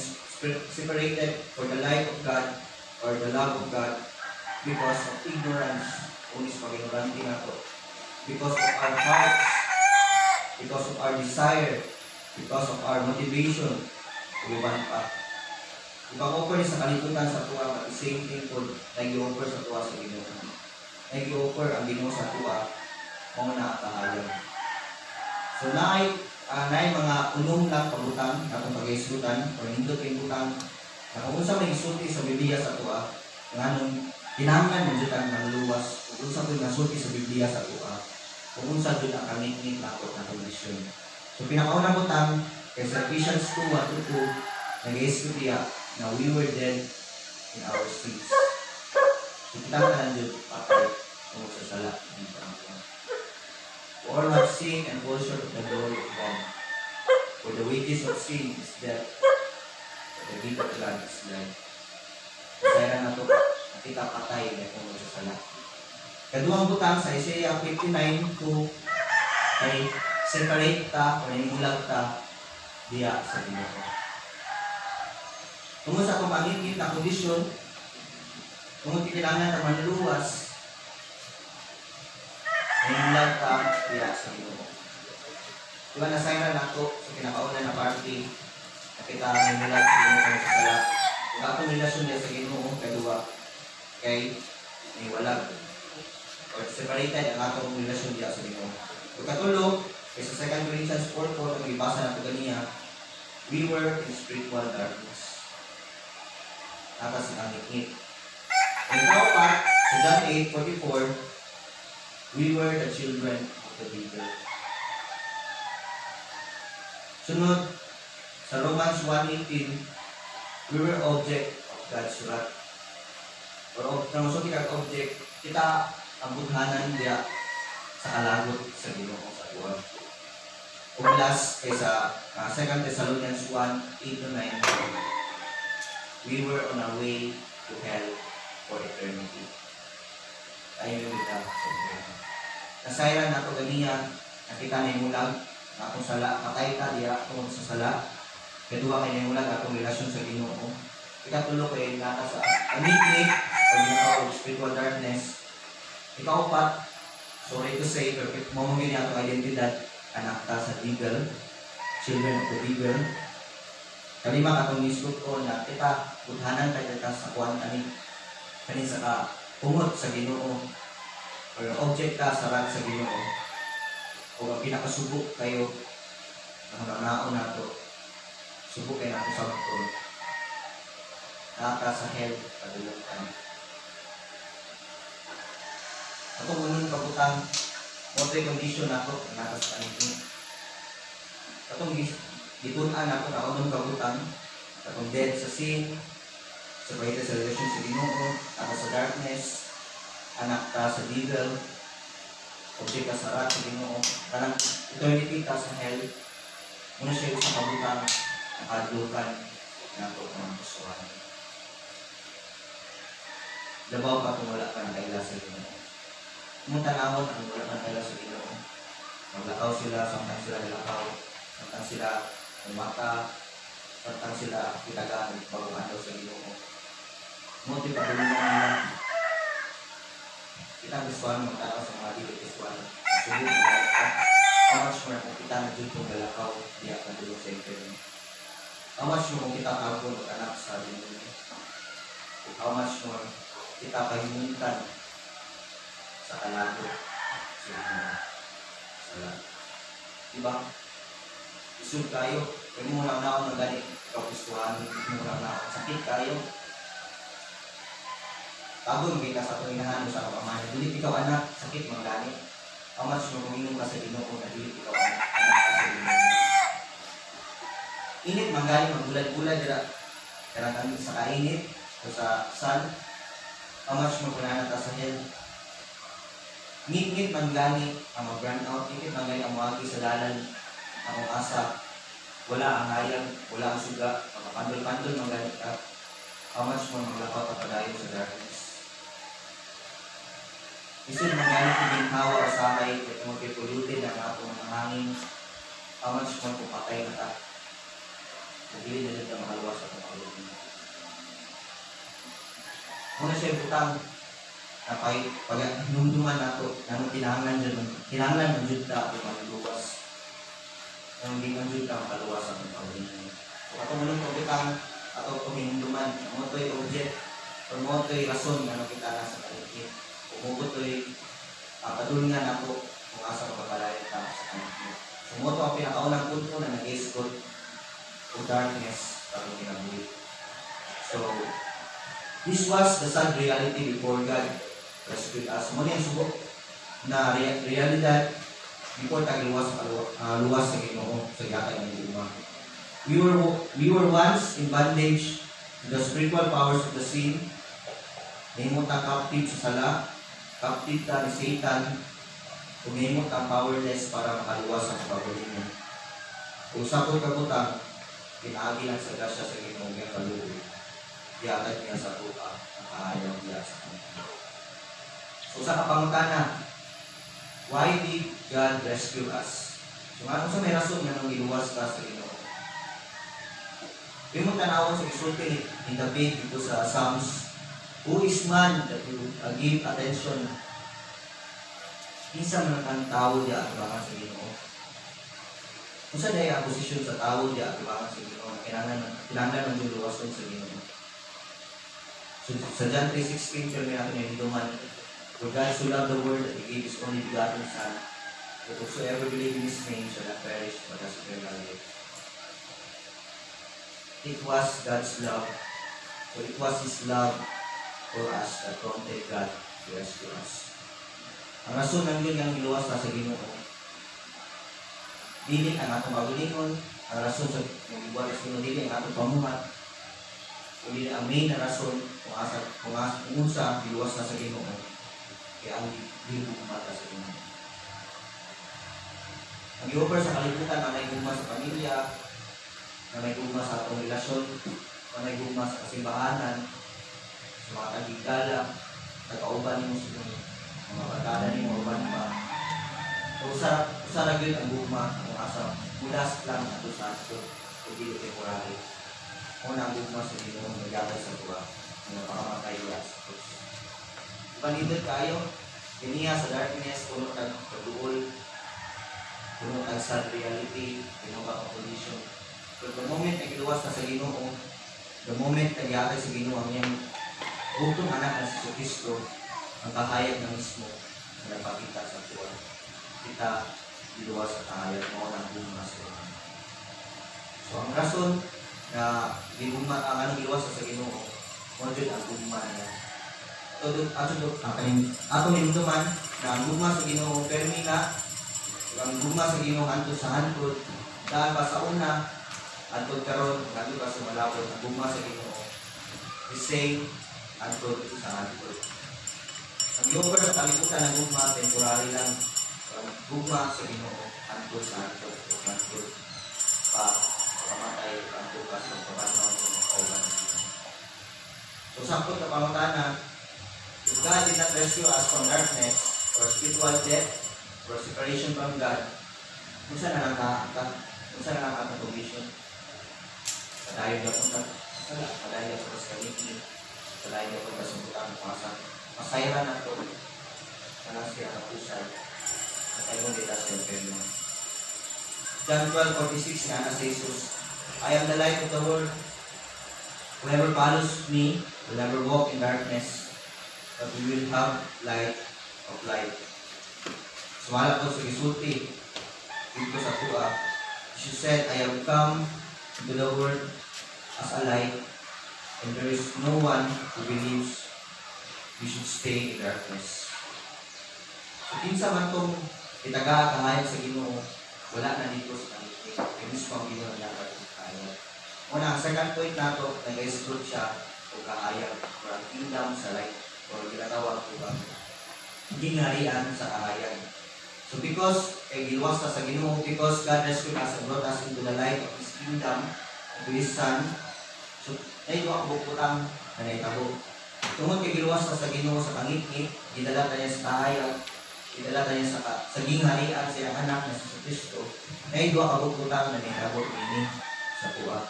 separated for the light of God or the love of God because of ignorance, unis pag-ignorante na to, because of our hearts, because of our desire, because of our motivation, uban pa. Ipag-offer sa kalibutan sa tuwa, at the same thing po, nag-i-offer sa tuwa sa Ginoo. Nag-i-offer ang Ginoo sa tuwa, kung nakakahayag. So, naay mga unong lang pagutang, akong pag-iisutan, o nindot yung butang, na kung unsa may isulti sa Biblia sa tuwa, nga nung kinahanglan mo dyan ang luwas, kung unsa may nasulti sa Biblia sa tuwa, kung unsa dyan ang kamit-mit na ako na kondisyon. So, pinakaunang butang, kay sa Ephesians 2:1-2, nag-iiskudiya na we were dead in our sins. So, kita ka lang dyan, patay, kung sa sala. For all have sinned and fall short of the glory of God. For the wages of sin is death, but the gift of God is life. Kaya na ito, nakita patay na kung sa sala. Kaduang butang sa Isaiah 59:2, ay separate ta o naimulag ta diya sa Ginoo. Tungod sa pamangingit na kondisyon, tungod kailangan na manluwas, naimulag ta diya sa Ginoo. Diba nasayran nato sa kinakauna na party, nakita naimulag sa Ginoo sa sala. Kung akong relasyon niya sa Ginoo, kadua, kay naiwalag. O separated ang atong relasyon diya sa Ginoo. Kung katulog, sa 2 Corinthians 4:4, ang ibasa na ito ganiya, we were in spiritual darkness. Atas ang ngit-ngit. And now pa, sa John 8:44, we were the children of the devil. Sunod, sa Romans 1:18, we were object of God's wrath. Or nang so kita object, kita ang budhanan diya sa kalagot sa Ginoo sa tuwa. Uglas kaysa 2 Thessalonians 1:8-9, we were on our way to hell for eternity. Tayo yung kita sa Ginoo. Nasayran na ito ganiya, nakita na yung mulag, na akong sala, patay ka, diya akong sa sala, kadua kayo na yung mulag, akong relasyon sa Ginoo. Ikatulo kayo nata sa amigni, o ginagawa spiritual darkness, Ikaupat, sorry to say, perfect mo mong ganyan ang identidad, anak ta sa legal, children of the legal. Kalima katong nisgot ko na kita, budhanan tayo ta sa kuwan kani sa ka, pumot sa Ginoo, or object ka sa rag sa Ginoo, o ang pinakasubok kayo, nanganao na to, subok kayo na to sa bukol, naka sa hell, kadulutan. Ako unang kabutang, moto'y condition ako, naka sa kanito. Katong gitunan ako na unang kabutang, katong dead sa sin, separated sa relasyon sa Ginoo, ako sa darkness, anak ka sa legal, object ka sa rat sa Ginoo, kanang eternity ka sa hell, muna siya sa kabutang, nakadlukan, na ako ng kusuhan. Dabaw ka kung wala ka ng kaila sa Ginoo. Kung tanawon ang wala ka ng kaila sa Ginoo, maglakaw sila, samtang sila nilakaw, samtang sila umata, samtang sila kitagaan, pagumanaw sa Ginoo. Muti pa rin nila, kita gustuhan magtanaw sa mga dili gustuhan. Sulit na how much more kung kita na-jud kong galakaw, di ako nadulog sa Ipin. How much more kung kita kapon at anak sa Ginoo. How much more kita pahimuntan sa kalago sa Ginoo. Salat. Diba? Isud kayo, kaya mo lang na ako nagani, ikaw gustuhan, mo lang na ako, sakit kayo. Tabon kita sa panginahan sa kapamanan. Dili ikaw anak, sakit manggani. How much mo kuminom ka sa Ginoo na dili ikaw anak ka sa Ginoo. Init manggani, magulad-ulad dira. Kaya sa kainit o sa sun. How much mo kunahan ka sa hell. Ngit-ngit manggani ang mag-burn out. Ngit manggani ang muagi sa dalan. Ang asa. Wala ang hayang, wala ang suga. Pandol-pandol manggani ka. How much mo maglakaw ka padayon sa darkness. Isip mangyari ko ginhawa o sakay at magpipulutin ang atong mga hangin. How much mo kung patay na ta. Nagili na dito ang makaluwas at makalutin. Muna siya butang na pag nunduman nato, nanong kinahanglan dyan, kinahanglan ng jud ta at makaluwas. Nanong di ng jud ta makaluwas at makalutin. So katong munong pabutang at itong hinunduman, mo to'y object o mo to'y rason na kita na sa kalikit. Umugot to'y padulungan ako kung asa kapagpalayan ka sa kanito. Sumoto ang pinakaunang punto na nag-escort o darkness para kinabuhi. So, this was the sad reality before God rescued us. Muna yung subok na realidad before tagiluwas luwas sa Ginoo sa gatay ng luma. We were once in bondage to the spiritual powers of the sin. Nahimot ang captive sa sala, captive ta ni Satan, tumimot ang powerless para makaluwas ang pagkabuhin niya. Kung sakot kabutang, pinaagi lang sa grasya sa Ginoo niya kaluwi. Diatag niya sa tuka, ang kahayaw niya sa kanila. So sa kapangutana, why did God rescue us? So nga sa may rason nga nang iluwas ka sa Ginoo. Yung tanawon sa isulti ni David dito sa Psalms, who is man that you give attention? Isa man ang tao diya atubangan sa Ginoo. Kung saan ay ang posisyon sa tao diya atubangan sa Ginoo, kailangan ng luluwason sa Ginoo. So, sa John 3:16, pero may natin yung hinduman, for God so loved the world that He gave His only begotten Son, that whosoever believe in His name shall not perish but has eternal life. It was God's love. So it was His love for us that prompted God to rescue us. Ang rason ng yun yung iluwas na sa Ginoo. Dili ang atong magalingon, ang rason sa mag-ibuhat sa Ginoo, dili ang atong pamuhat. Dili ang main na rason kung unsa iluwas na sa Ginoo. Kaya ang dili bumata sa Ginoo. Ang i-offer sa kalibutan na may guma sa pamilya, na may guma sa atong relasyon, na may guma sa kasimbahanan, sa mga tagigala, nagkauban mo sa mga barkada ni mo uban pa. So usara gyud ang gugma ang asa mudas lang ato sa ato o dili temporary. Una ang gugma sa Ginoo nagabay sa tuwa nga pakamatay sa Kristo. Panindot kayo Kiniya sa darkness, puno tag kaduol, puno tag sad reality, puno ka condition. So the moment na giluwas ka sa Ginoo, the moment na giatay sa Ginoo ang iyang bugtong anak na si Kristo, ang kahayag na mismo na nagpakita sa tuwa. Kita giluwas sa kahayag mo ng bunga sa Ginoo. So ang rason na giluwas sa Ginoo, mo jud ang bunga niya. Ato hinumduman na ang gugma sa Ginoo permi na ang gugma sa Ginoo antud sa handod dahil pa sa una antud karon ngadto ka sa malabot ang gugma sa Ginoo the same antud sa handod. Ang yoga sa kalibutan ng gugma temporary lang. Ang gugma sa Ginoo antud sa handod antud pa pamatay antud ka sa pagpapanaw ng kauban. So sakto na pangutana, if God did not rescue us from darkness or spiritual death or separation from God, kung saan na lang ang condition? Padayon niya kung padayon niya sa kaliki, padayon niya kung kasumputan ng pasan. Masayra na ito, na siya kapusay, at ayaw nila sa imperium. John 12:46 nga na sa Jesus, I am the light of the world. Whoever follows me will never walk in darkness, but we will have light of life. Sumala ko sa gisulti dito sa tuwa. She said, I have come into the world as a light, and there is no one who believes we should stay in darkness. So kinsa man tong itaga kahayag sa Ginoo, wala na dito sa kanito. Kaya mismo ang Ginoo na kahayag. Una, ang second point nato, nag-exclude siya o kahayag or ang kingdom sa light. O ginatawag ko ba? Gingharian sa kahayag. So because giluwas ta sa Ginoo, because God rescued us and brought us into the light of His kingdom, of His Son, so naito ang bukutang na naitabo. Tungod kay giluwas ta sa Ginoo sa pangit-ngit, gidala ta niya sa kahayag, gidala ta niya sa gingharian sa iyang anak na si Kristo, naito ang bukutang na naitabo ini sa tuwa.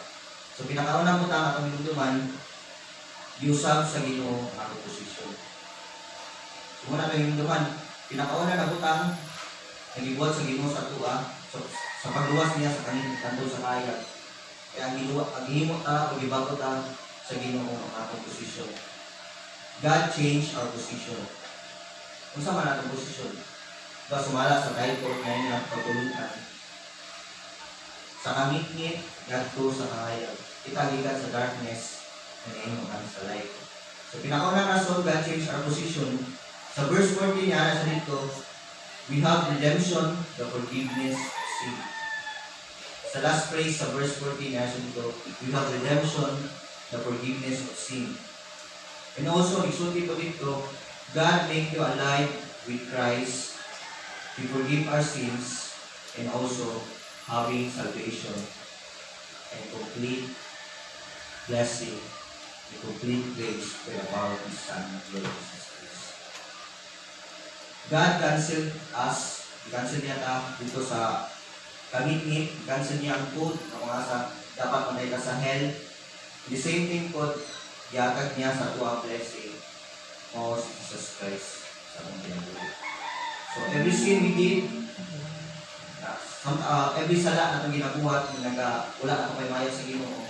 So pinakaunang butang atong hinumduman, usab sa Ginoo ang ato posisyon. Muna tayong hinumduman, pinakauna na butang nagibuhat sa Ginoo sa tuwa, so, sa pagluwas niya sa kanin kanto sa kahayag. Kaya ang himot ta o gibago ta sa Ginoo ang atong posisyon. God changed our position. Kung saan man atong posisyon? Diba sumala sa title na yun ang pagtulutan. Sa kamit-ngit, gadto sa kahayag. Kita gikan sa darkness, and ngayon sa light. So pinakaunang rason, God changed our position. Sa verse 14 niya, nasa dito, we have redemption, the forgiveness of sin. Sa last phrase sa verse 14 niya, nasa dito, we have redemption, the forgiveness of sin. And also, isulti po dito, God make you alive with Christ, He forgive our sins, and also having salvation and complete blessing, the complete grace by the power of His Son, Lord Jesus Christ. God canceled us, cancel niya ta dito sa kamit-ngit, cancel niya ang food na kung asa dapat matay ka sa hell. The same thing po, yatag niya sa tuwang blessing o si Jesus Christ sa mga ginagawa. So every sin we did, every sala na itong ginabuhat, wala na itong may maya sa Ginoo.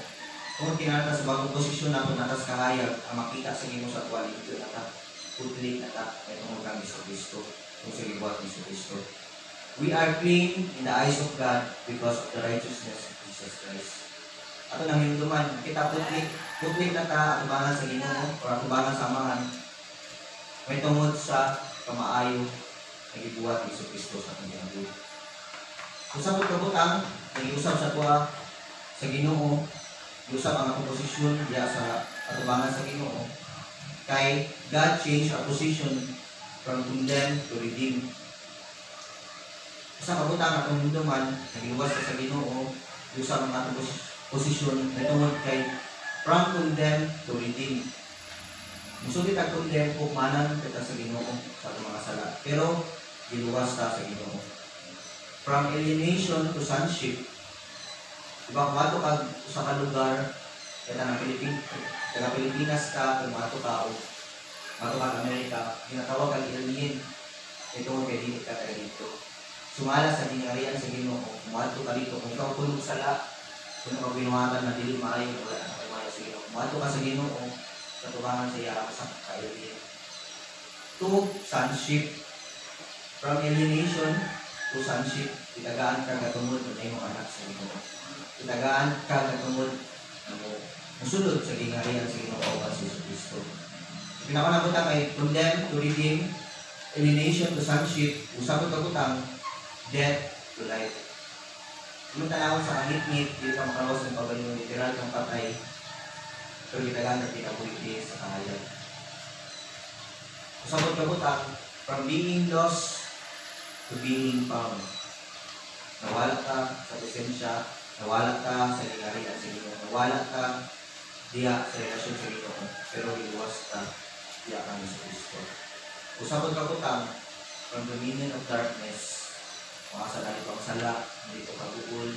Kung kinata sa bagong posisyon nato natas kahayag, ang makita sa Ginoo sa tuwali, ito nata, putlik nata, itong mga sa Kristo, kung sa gibuhat ni Kristo. We are clean in the eyes of God because of the righteousness of Jesus Christ. Ato nang hinduman, kita putlik nata, atubangan sa Ginoo, o atubangan sa amahan, may tungod sa kamaayo, na gibuhat ni Kristo sa kanyang ginagawa. Usap at kabutang, nag-iusap sa tuwa sa Ginoo, iusap ang atong posisyon diya sa atubangan sa Ginoo. Kay God change our position from condemn to redeem. Sa kabutang atong hinduman, nag-iwas sa Ginoo, iusap ang atong posisyon na tungod kay from condemn to redeem. Musulit ang condemn kung manan kita sa Ginoo sa atong mga sala. Pero giluwas ta sa Ginoo. From alienation to sonship. Diba, kung ato ka sa kalugar, kaya Pilipinas ka, kung ato ka, o ato ka Amerika, ginatawag kang alien. ito kay dili ka tayo dito. Sumala sa gingharian sa Ginoo, kumadto ka dito, kung ikaw punog sala, kung ikaw binuhatan na dili maayo, wala na kayo maayo sa Ginoo. Kumadto ka sa Ginoo, sa tubangan sa iya, sa kayo din. To sonship, from alienation to sonship, itagaan ka katungod na imong anak sa Ginoo. Itagaan ka katungod na musulod sa gingharian sa Ginoo o sa Kristo. Pinakaunang ay from them to redeem, alienation to sonship, usabot ka butang, death to life. Kung tanawon sa kangit-ngit, dito ka makalawas ng pagbalong literal kang patay, pero itagaan na pinabuhi sa kahayag. Usabot ka butang, from being lost to being found. Nawala ka sa presensya, nawala ka sa gingharian sa Ginoo, nawala ka diya sa relasyon sa Ginoo, pero iluwas ka diya kami sa Kristo. Usabot ka butang, from dominion of darkness, mga sa nalito ang sala, nalito ka bukol,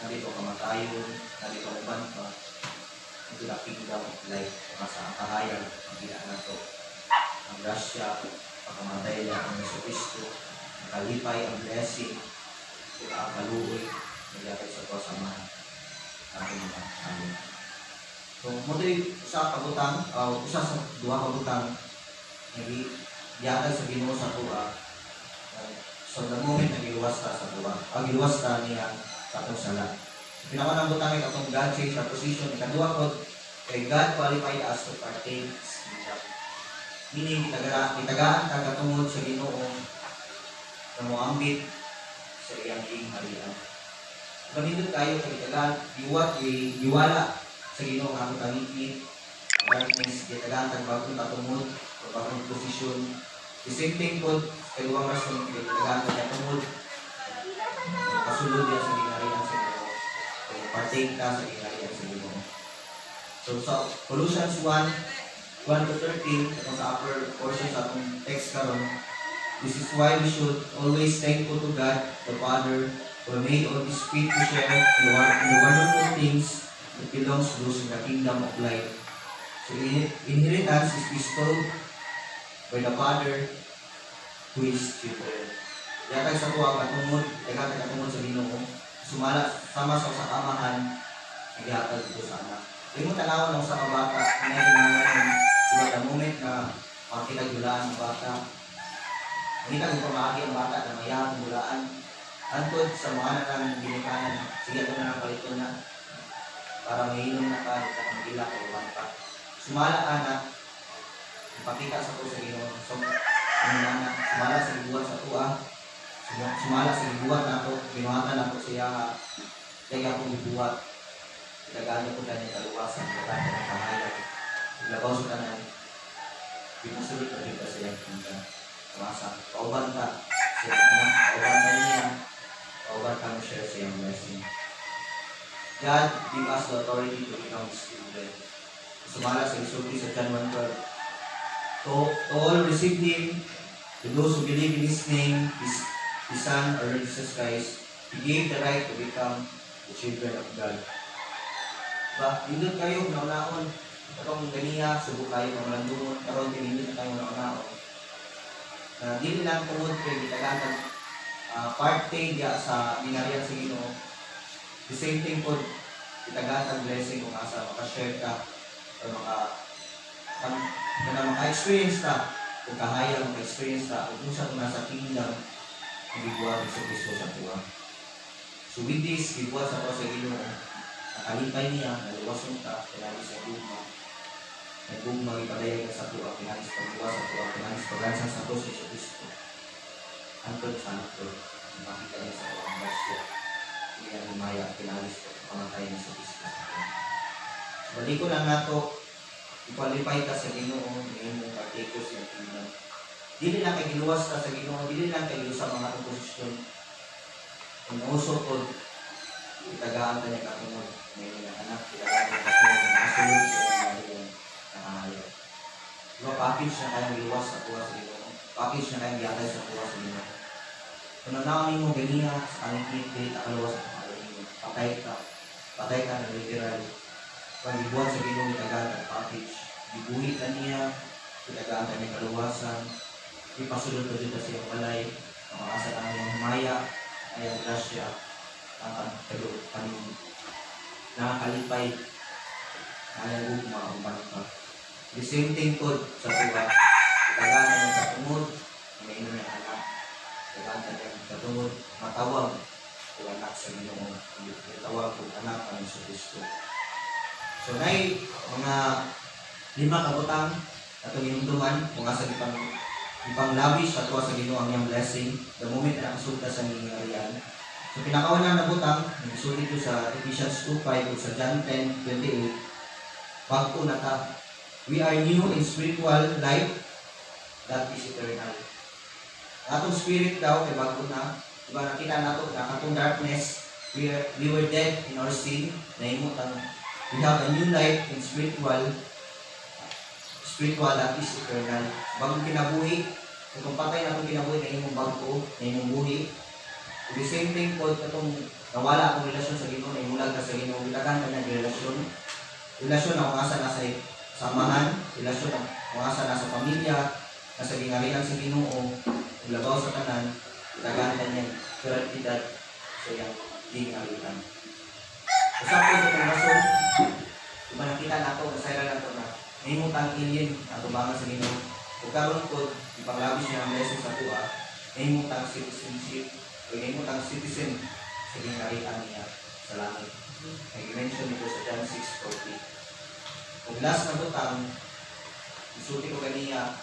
nalito ka matayon, nalito ka banta, into the kingdom of light, mga sa kahayag, ang diya na to. Ang grasya, pagkamatay niya ang Yesu Kristo, nakalipay ang blessing, ito ang kaluoy, nagyatay sa kasamahan, ating mga amin. So, mo sa kabutang, usa sa duha kabutang, nagyatay sa Ginoo sa tuwa. So, the moment nagiluwas ta sa tuwa, giluwas ta niya sa atong sala. Pinakunang butang ay katong God change our position. Ikaduha ko, kay God qualified us to partake in God. Meaning, itagaan ka katungod sa Ginoo na moambit sa iyang gingharian. Ganito tayo kay itagaan, iwala sa Ginoo nga ang tangit-ngit, darkness, itagaan kang bagong katungod o bagong posisyon. The same thing po, kay luwang rason, kay itagaan kang katungod, kasulod yan sa gingharian sa Ginoo. Kay partake ka sa gingharian sa Ginoo. So sa Colossians 1:1-13, ito sa upper portion sa atong text karon, this is why we should always thankful to God, the Father, who made all this fit to share in the wonderful things that belongs to those in the kingdom of light. So inheritance is bestowed by the Father to His children. Yatag sa tuwa katungod, katungod sa Ginoo, sumala sama sa kamahan, nagyatag ito sa anak. Hindi mo tanawan ng sa bata, na ginangan diba the moment na makikigulaan ang bata, hindi ka pamahagi ang bata na mayang gulaan, antod sa mga ng ginikanan, sige ito na ng palito na, para mahinom na ka, ito ang gila o banta. Sumala ka na, ipakita sa ko sa Ginoo, sumala sa ibuhat sa tuwa, sumala sa ibuhat na ako, binuhatan ako siya, kaya akong ibuhat, itagaan ko tayo ng kaluwasan, itagaan ko ng pangayag, ilabaw sa kanan, pinusulit na dito sa iyang punta. Kumasa, pauban ka sa iyang anak, pauban ka niya, pauban ka mo share sa iyang blessing. God give us the authority to become His children. Sumala sa isulti sa John 1:12. To all receive Him, to those who believe in His name, His Son, our Lord Jesus Christ, He gave the right to become the children of God. Diba? Indot kayo, naunahon. Itong ganiya, subok kayo ng landungon, karoon tinindot na kayo naunahon. Na dili lang tungod kay gitagatag parte diya sa gingharian sa Ginoo. The same thing po, gitagatag blessing kung asa maka-share ka o maka-experience ka kung kahayang maka-experience ka kung siya kung nasa kingdom ang gibuhat sa Kristo sa tuwa. So with this, gibuhat sa tuwa sa Ginoo, nakalipay niya, naluwason ka, pinali sa gugma. Nagugma, ipadayag ka sa tuwa, pinalis pagbuwa sa tuwa, pinalis paglansan sa tuwa sa Kristo. Antod sa antod, makita niya sa tuwa ang basya. Hindi niya lumaya, pinalis pamatay niya sa Kristo sa tuwa. Balik ko lang nato, ikwalipay ka sa Ginoo, ngayon mong partikos ng kingdom. Dili lang kay giluwas ka sa Ginoo, dili lang kay sa mga posisyon. Kung uso ko, itagaan ka niya katungod. Ngayon ng anak, itagaan ka katungod, nakasulog sa iyong nakahayag. Diba, package na kayang giluwas sa tuwa sa Ginoo. Package na kayang giatay sa tuwa sa Ginoo. Kung nanawanin mo ganiya sa kaningkit, dili takaluwas sa kahayag. Patay ka na literal. Pag ibuhat sa Ginoo, itagaan ka package. Ibuhit na niya, itagaan ka niya kaluwasan, ipasulod ko dito sa iyong balay, ang mga asa ang iyong maya, ay ang grasya, ang nakakalipay, ayaw maumpan ka. The same thing po sa tuwa, itaganan niya sa tungod, may niya anak, itaganan niya sa tungod, matawag, o anak sa Ginoo, itawag o anak ang Hesus Kristo. So, nay, mga 5 kabutang, atong inumduman, kung asa ipang-lavish at sa Ginoo ang iyang blessing, the moment na nakasulta sa nangyayarian. So, pinakaunang nabutang, nagsulit ko sa Ephesians 2:5 o sa John 10:28, bago na ta, we are new in spiritual life that is eternal. Atong spirit daw, kay bago na, diba nakita nato na katong darkness, we were dead in our sin, naimutang, we have a new life in spiritual that is eternal. Bagong kinabuhi, kung patay na itong kinabuhi, na imong bago, na imong buhi. The same thing po, itong nawala akong relasyon sa Ginoo, na imulag ka sa Ginoo, bitakan ka na relasyon. Relasyon na kung asa nasa samahan, relasyon na kung asa nasa pamilya, nasa gingarihan sa Ginoo, ulabaw sa tanan, bitakan ka niya, perantidad sa iyang gingarihan. Usap po itong rason, diba nakita na ito, nasayra na ito na, nahimutang alien at umangan sa Ginoo. Kung karoon po, ipanglabis niya ang blessing sa tuwa, nahimutang citizenship, o nahimutang citizen sa ginarihan niya sa langit. Nag-mention ito sa John 6:40. Kung last na butang, isuti ko kaniya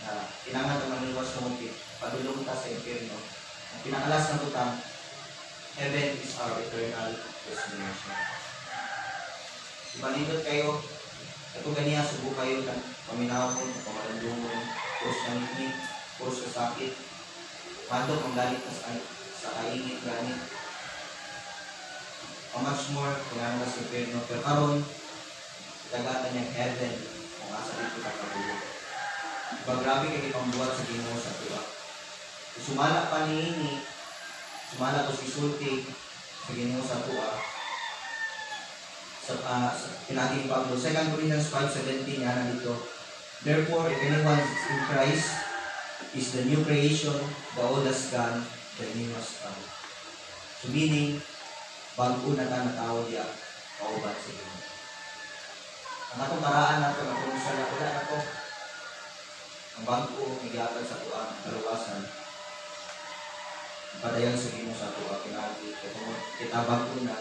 na kailangan ito maniwas sa munti, padulong ta sa impyerno. Ang pinakalas na butang, heaven is our eternal destination. Ipanindot kayo, ito ganiya, subo kayo ng paminahon, pamalandungon, puros na nitnit, puros na sakit, mandok ang galit sa kaingit ganit. How much more, kailangan na sa impyerno. Pero karon, itagatan niyang heaven, kung asa dito ka kabulog. Diba grabe kayo pambuhat sa Ginoo sa tuwa. Sumala pa niini, sumala ko si sulti sa Ginoo sa tuwa. Sa pinaging Pablo, 2 Corinthians 5:17 yan na dito. Therefore, if anyone is in Christ, is the new creation, the old has gone, the new has come. So meaning, bago na ka natawag niya, kauban sa Ginoo. Ang atong karaan nato, ang atong sala, wala na to. Ang bago, nagyapan sa tuwa, kaluwasan, padayan sa Ginoo sa tuwa, pinagi, kita bago na,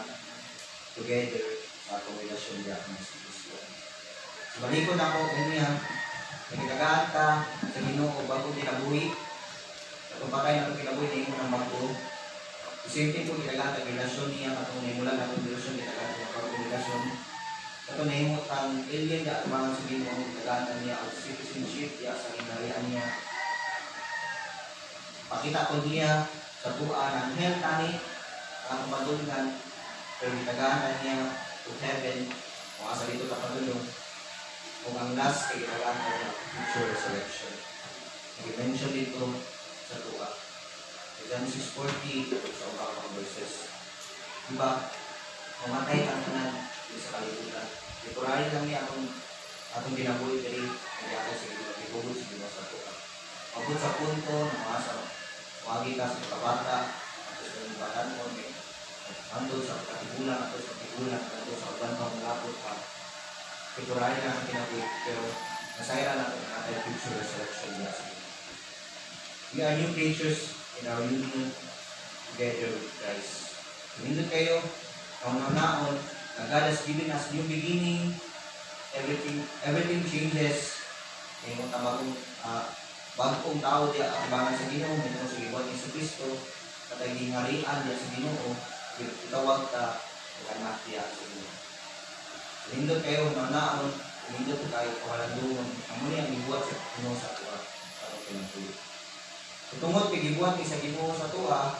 together, sa atong relasyon niya ng si Kristo. So, balikod ako, ganyan, nagkagagaan ka sa Ginoo, bago kinabuhi, atong patay na itong kinabuhi, na imo ng bago. Same thing po, kinagaan ka relasyon niya, atong naimulan na itong relasyon, kinagaan ka bagong relasyon. Atong naimot ang alien niya, at mga sa Ginoo, kinagaan niya, ang citizenship niya, sa ginarihan niya. Pakita ko niya sa tuwa ng hell tani, ang madulungan, pero kinagaan niya, to heaven, kung asa dito kapadulong, kung ang last kay kailangan ng future resurrection. Nag-mention dito sa tuwa. Sa John 6:40, sa upang verses. Diba, mamatay ang tanan sa kalibutan. Temporary lang niya atong ginabuhi dali, nagyakay sa Ginoo, ibubod sa Ginoo sa tuwa. Abot sa punto, namasa, wagi ka sa kabata, at sa ibatan mo, andun sa katigulan, andun sa katigulan, andun sa uban pa malapot pa. Temporary lang ang kinabuhi, pero nasayra natin ang ating future resurrection niya sa Ginoo. We are new creatures in our union together with Christ. Pinindot kayo, kaunang-naon, na God has given us new beginning, everything changes. May mga bagong tao diya ang bangan sa Ginoo, may mga suliwan ni Hesus Kristo, katay harian diya sa Ginoo, itawag ta, anak diya sa Ginoo. Pinindot kayo, kaunang-naon, pinindot kayo, kawalandungon, ang muli ang ibuhat sa Ginoo sa tuwa, sa pinagtuloy. Tungod kay gibuhat ni sa Ginoo sa tuwa,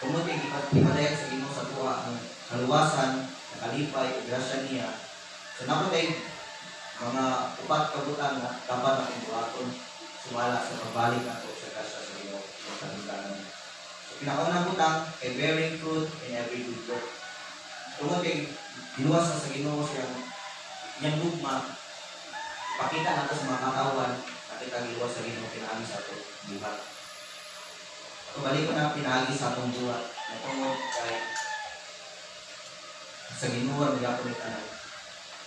tungod kay ipadayak sa Ginoo sa tuwa ang kaluwasan, nakalipay, o grasya niya. So napatay mga upat kabutan na dapat natin buhaton, sumala sa pagbalik nato sa grasya sa Ginoo sa kaluwasan niya. So pinakaunang butang ay bearing fruit in every good work. Tungod kay giluwas na sa Ginoo siyang niyang lugma, pakita nato sa mga katawan na nakita giluwas sa Ginoo pinaagi sa ato buhat. Ato balik ko na pinaagi sa atong buhat. Natungod kay sa Ginoo ang gyapon ni tanan.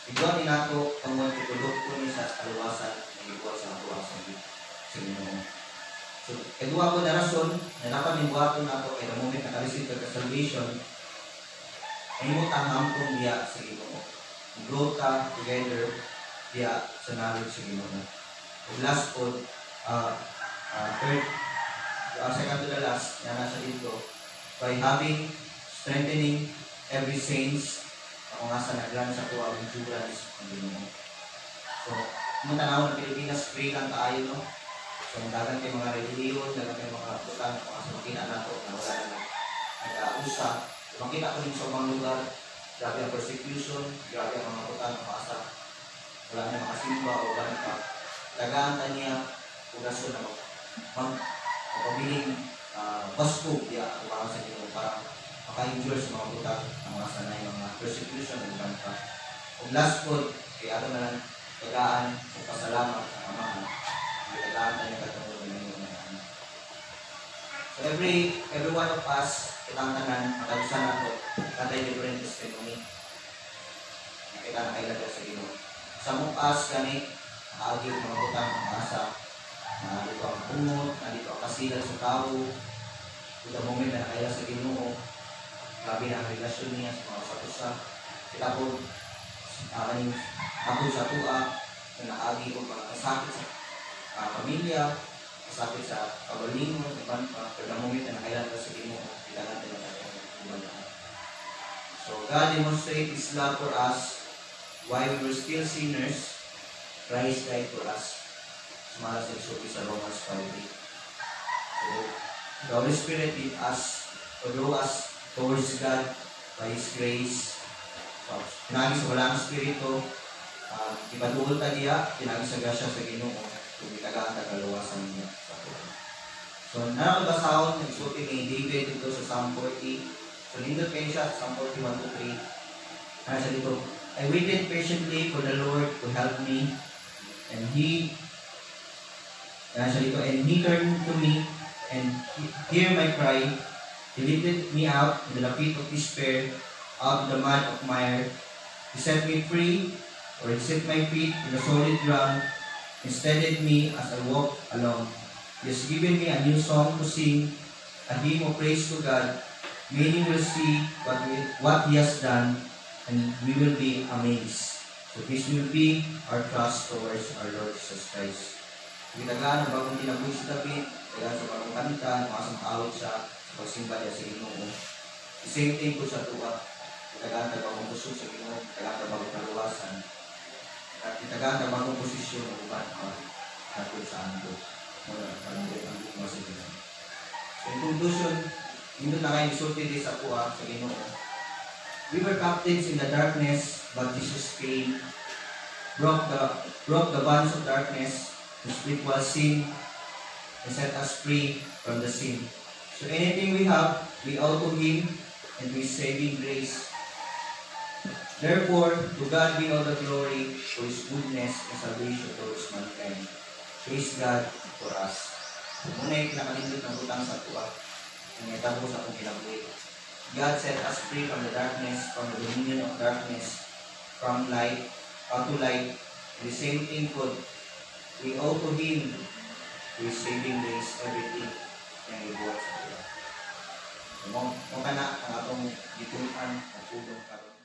Igwa ni nato tungod itulog ko ni sa kaluwasan ng igwa sa ato sa Ginoo. So, kedua ko na rason na dapat nibuhaton nato kay the moment na ka-receive ka salvation, ay mo tangham diya sa Ginoo. Grow ka together diya sa knowledge sa Ginoo. Last po, third, second to the last, yan nasa dito, by having, strengthening every saints, ako nga sa naglan sa kuwa, endurance, ang Ginoo. So, kung tanawin ng Pilipinas, free lang tayo, no? So, dagan kayo mga reliyon, dagan kayo mga putang, mga sumakina nato, na wala na nag-ausa. So, makita ko din sa mga lugar, grabe ang persecution, grabe ang mga putang, makaasa, wala na makasimba o wala pa. Tagaan ta niya oras na magpabiling basbog diya ang mga sa Ginoo para maka-endure sa mga butang ang mga sanay, mga persecution ng iban pa. Kung last po, kaya ato na lang tagaan o pasalamat ang Amahan. Tagaan ta niya katungod ng Ginoo. So every one of us, kitang tanan, matagusan nato, katay different testimony. Nakita na kailagay sa Ginoo. Sa mukas gani, nakagil mga butang ng asa, dito ang pungot, dito ang kasilan sa tao, dito ang moment na nakaya sa Ginoo, grabe na ang relasyon niya sa mga satusa. Kita po, ako sa tua, na nakagi ko mga kasakit sa pamilya, kasakit sa kabalingon, iban pa, pero ang moment na nakaya sa Ginoo, kita natin ang iban na. So, God demonstrated His love for us while we were still sinners. Christ died for us. Sumala sa isuti sa Romans 5:8. So, the Holy Spirit in us, to draw us towards God by His grace. So, pinagi sa walang Espiritu, ipaduol ta diya, pinagi sa grasya sa Ginoo, kung itagaan ta kaluwasan niya sa Panginoon. So, nakabasahon, nagsuti ni David dito sa Psalm 40. So, nindot kayo siya, Psalm 41:3. Nasa dito, I waited patiently for the Lord to help me. And He turned to me and hear my cry. He lifted me out into the pit of despair, out of the mud of mire. He set me free, or He set my feet in the solid ground, and steadied me as I walked along. He has given me a new song to sing, a hymn of praise to God. Many will see what He has done, and we will be amazed. So this will be our trust towards our Lord Jesus Christ. Gitagaan ang bagong tinabuhi si David, kaya sa bagong kanta, makasang awit siya sa pagsimba niya sa Ginoo. The same thing po sa tuwa, gitagaan ang bagong puso sa Ginoo, gitagaan ang bagong kaluwasan, at gitagaan ang bagong posisyon ng uban natin sa ando. Parang ang mga sa Ginoo. So in conclusion, hindi na kayo isulti din sa tuwa sa Ginoo. We were captives in the darkness, but Jesus came, broke the bonds of darkness, to split was sin, and set us free from the sin. So anything we have, we owe to Him and to His saving grace. Therefore, to God be all the glory for His goodness and salvation towards mankind. Praise God for us. Muna nakalindot ng utang sa tuwa, ang itabo sa akong kinabuhi. God set us free from the darkness, from the dominion of darkness, from light, to light. And the same thing could, we owe to Him, to His saving grace, everything na ibuhat sa Diyos. So, mo ka na ang atong gitunan, at tulong karon.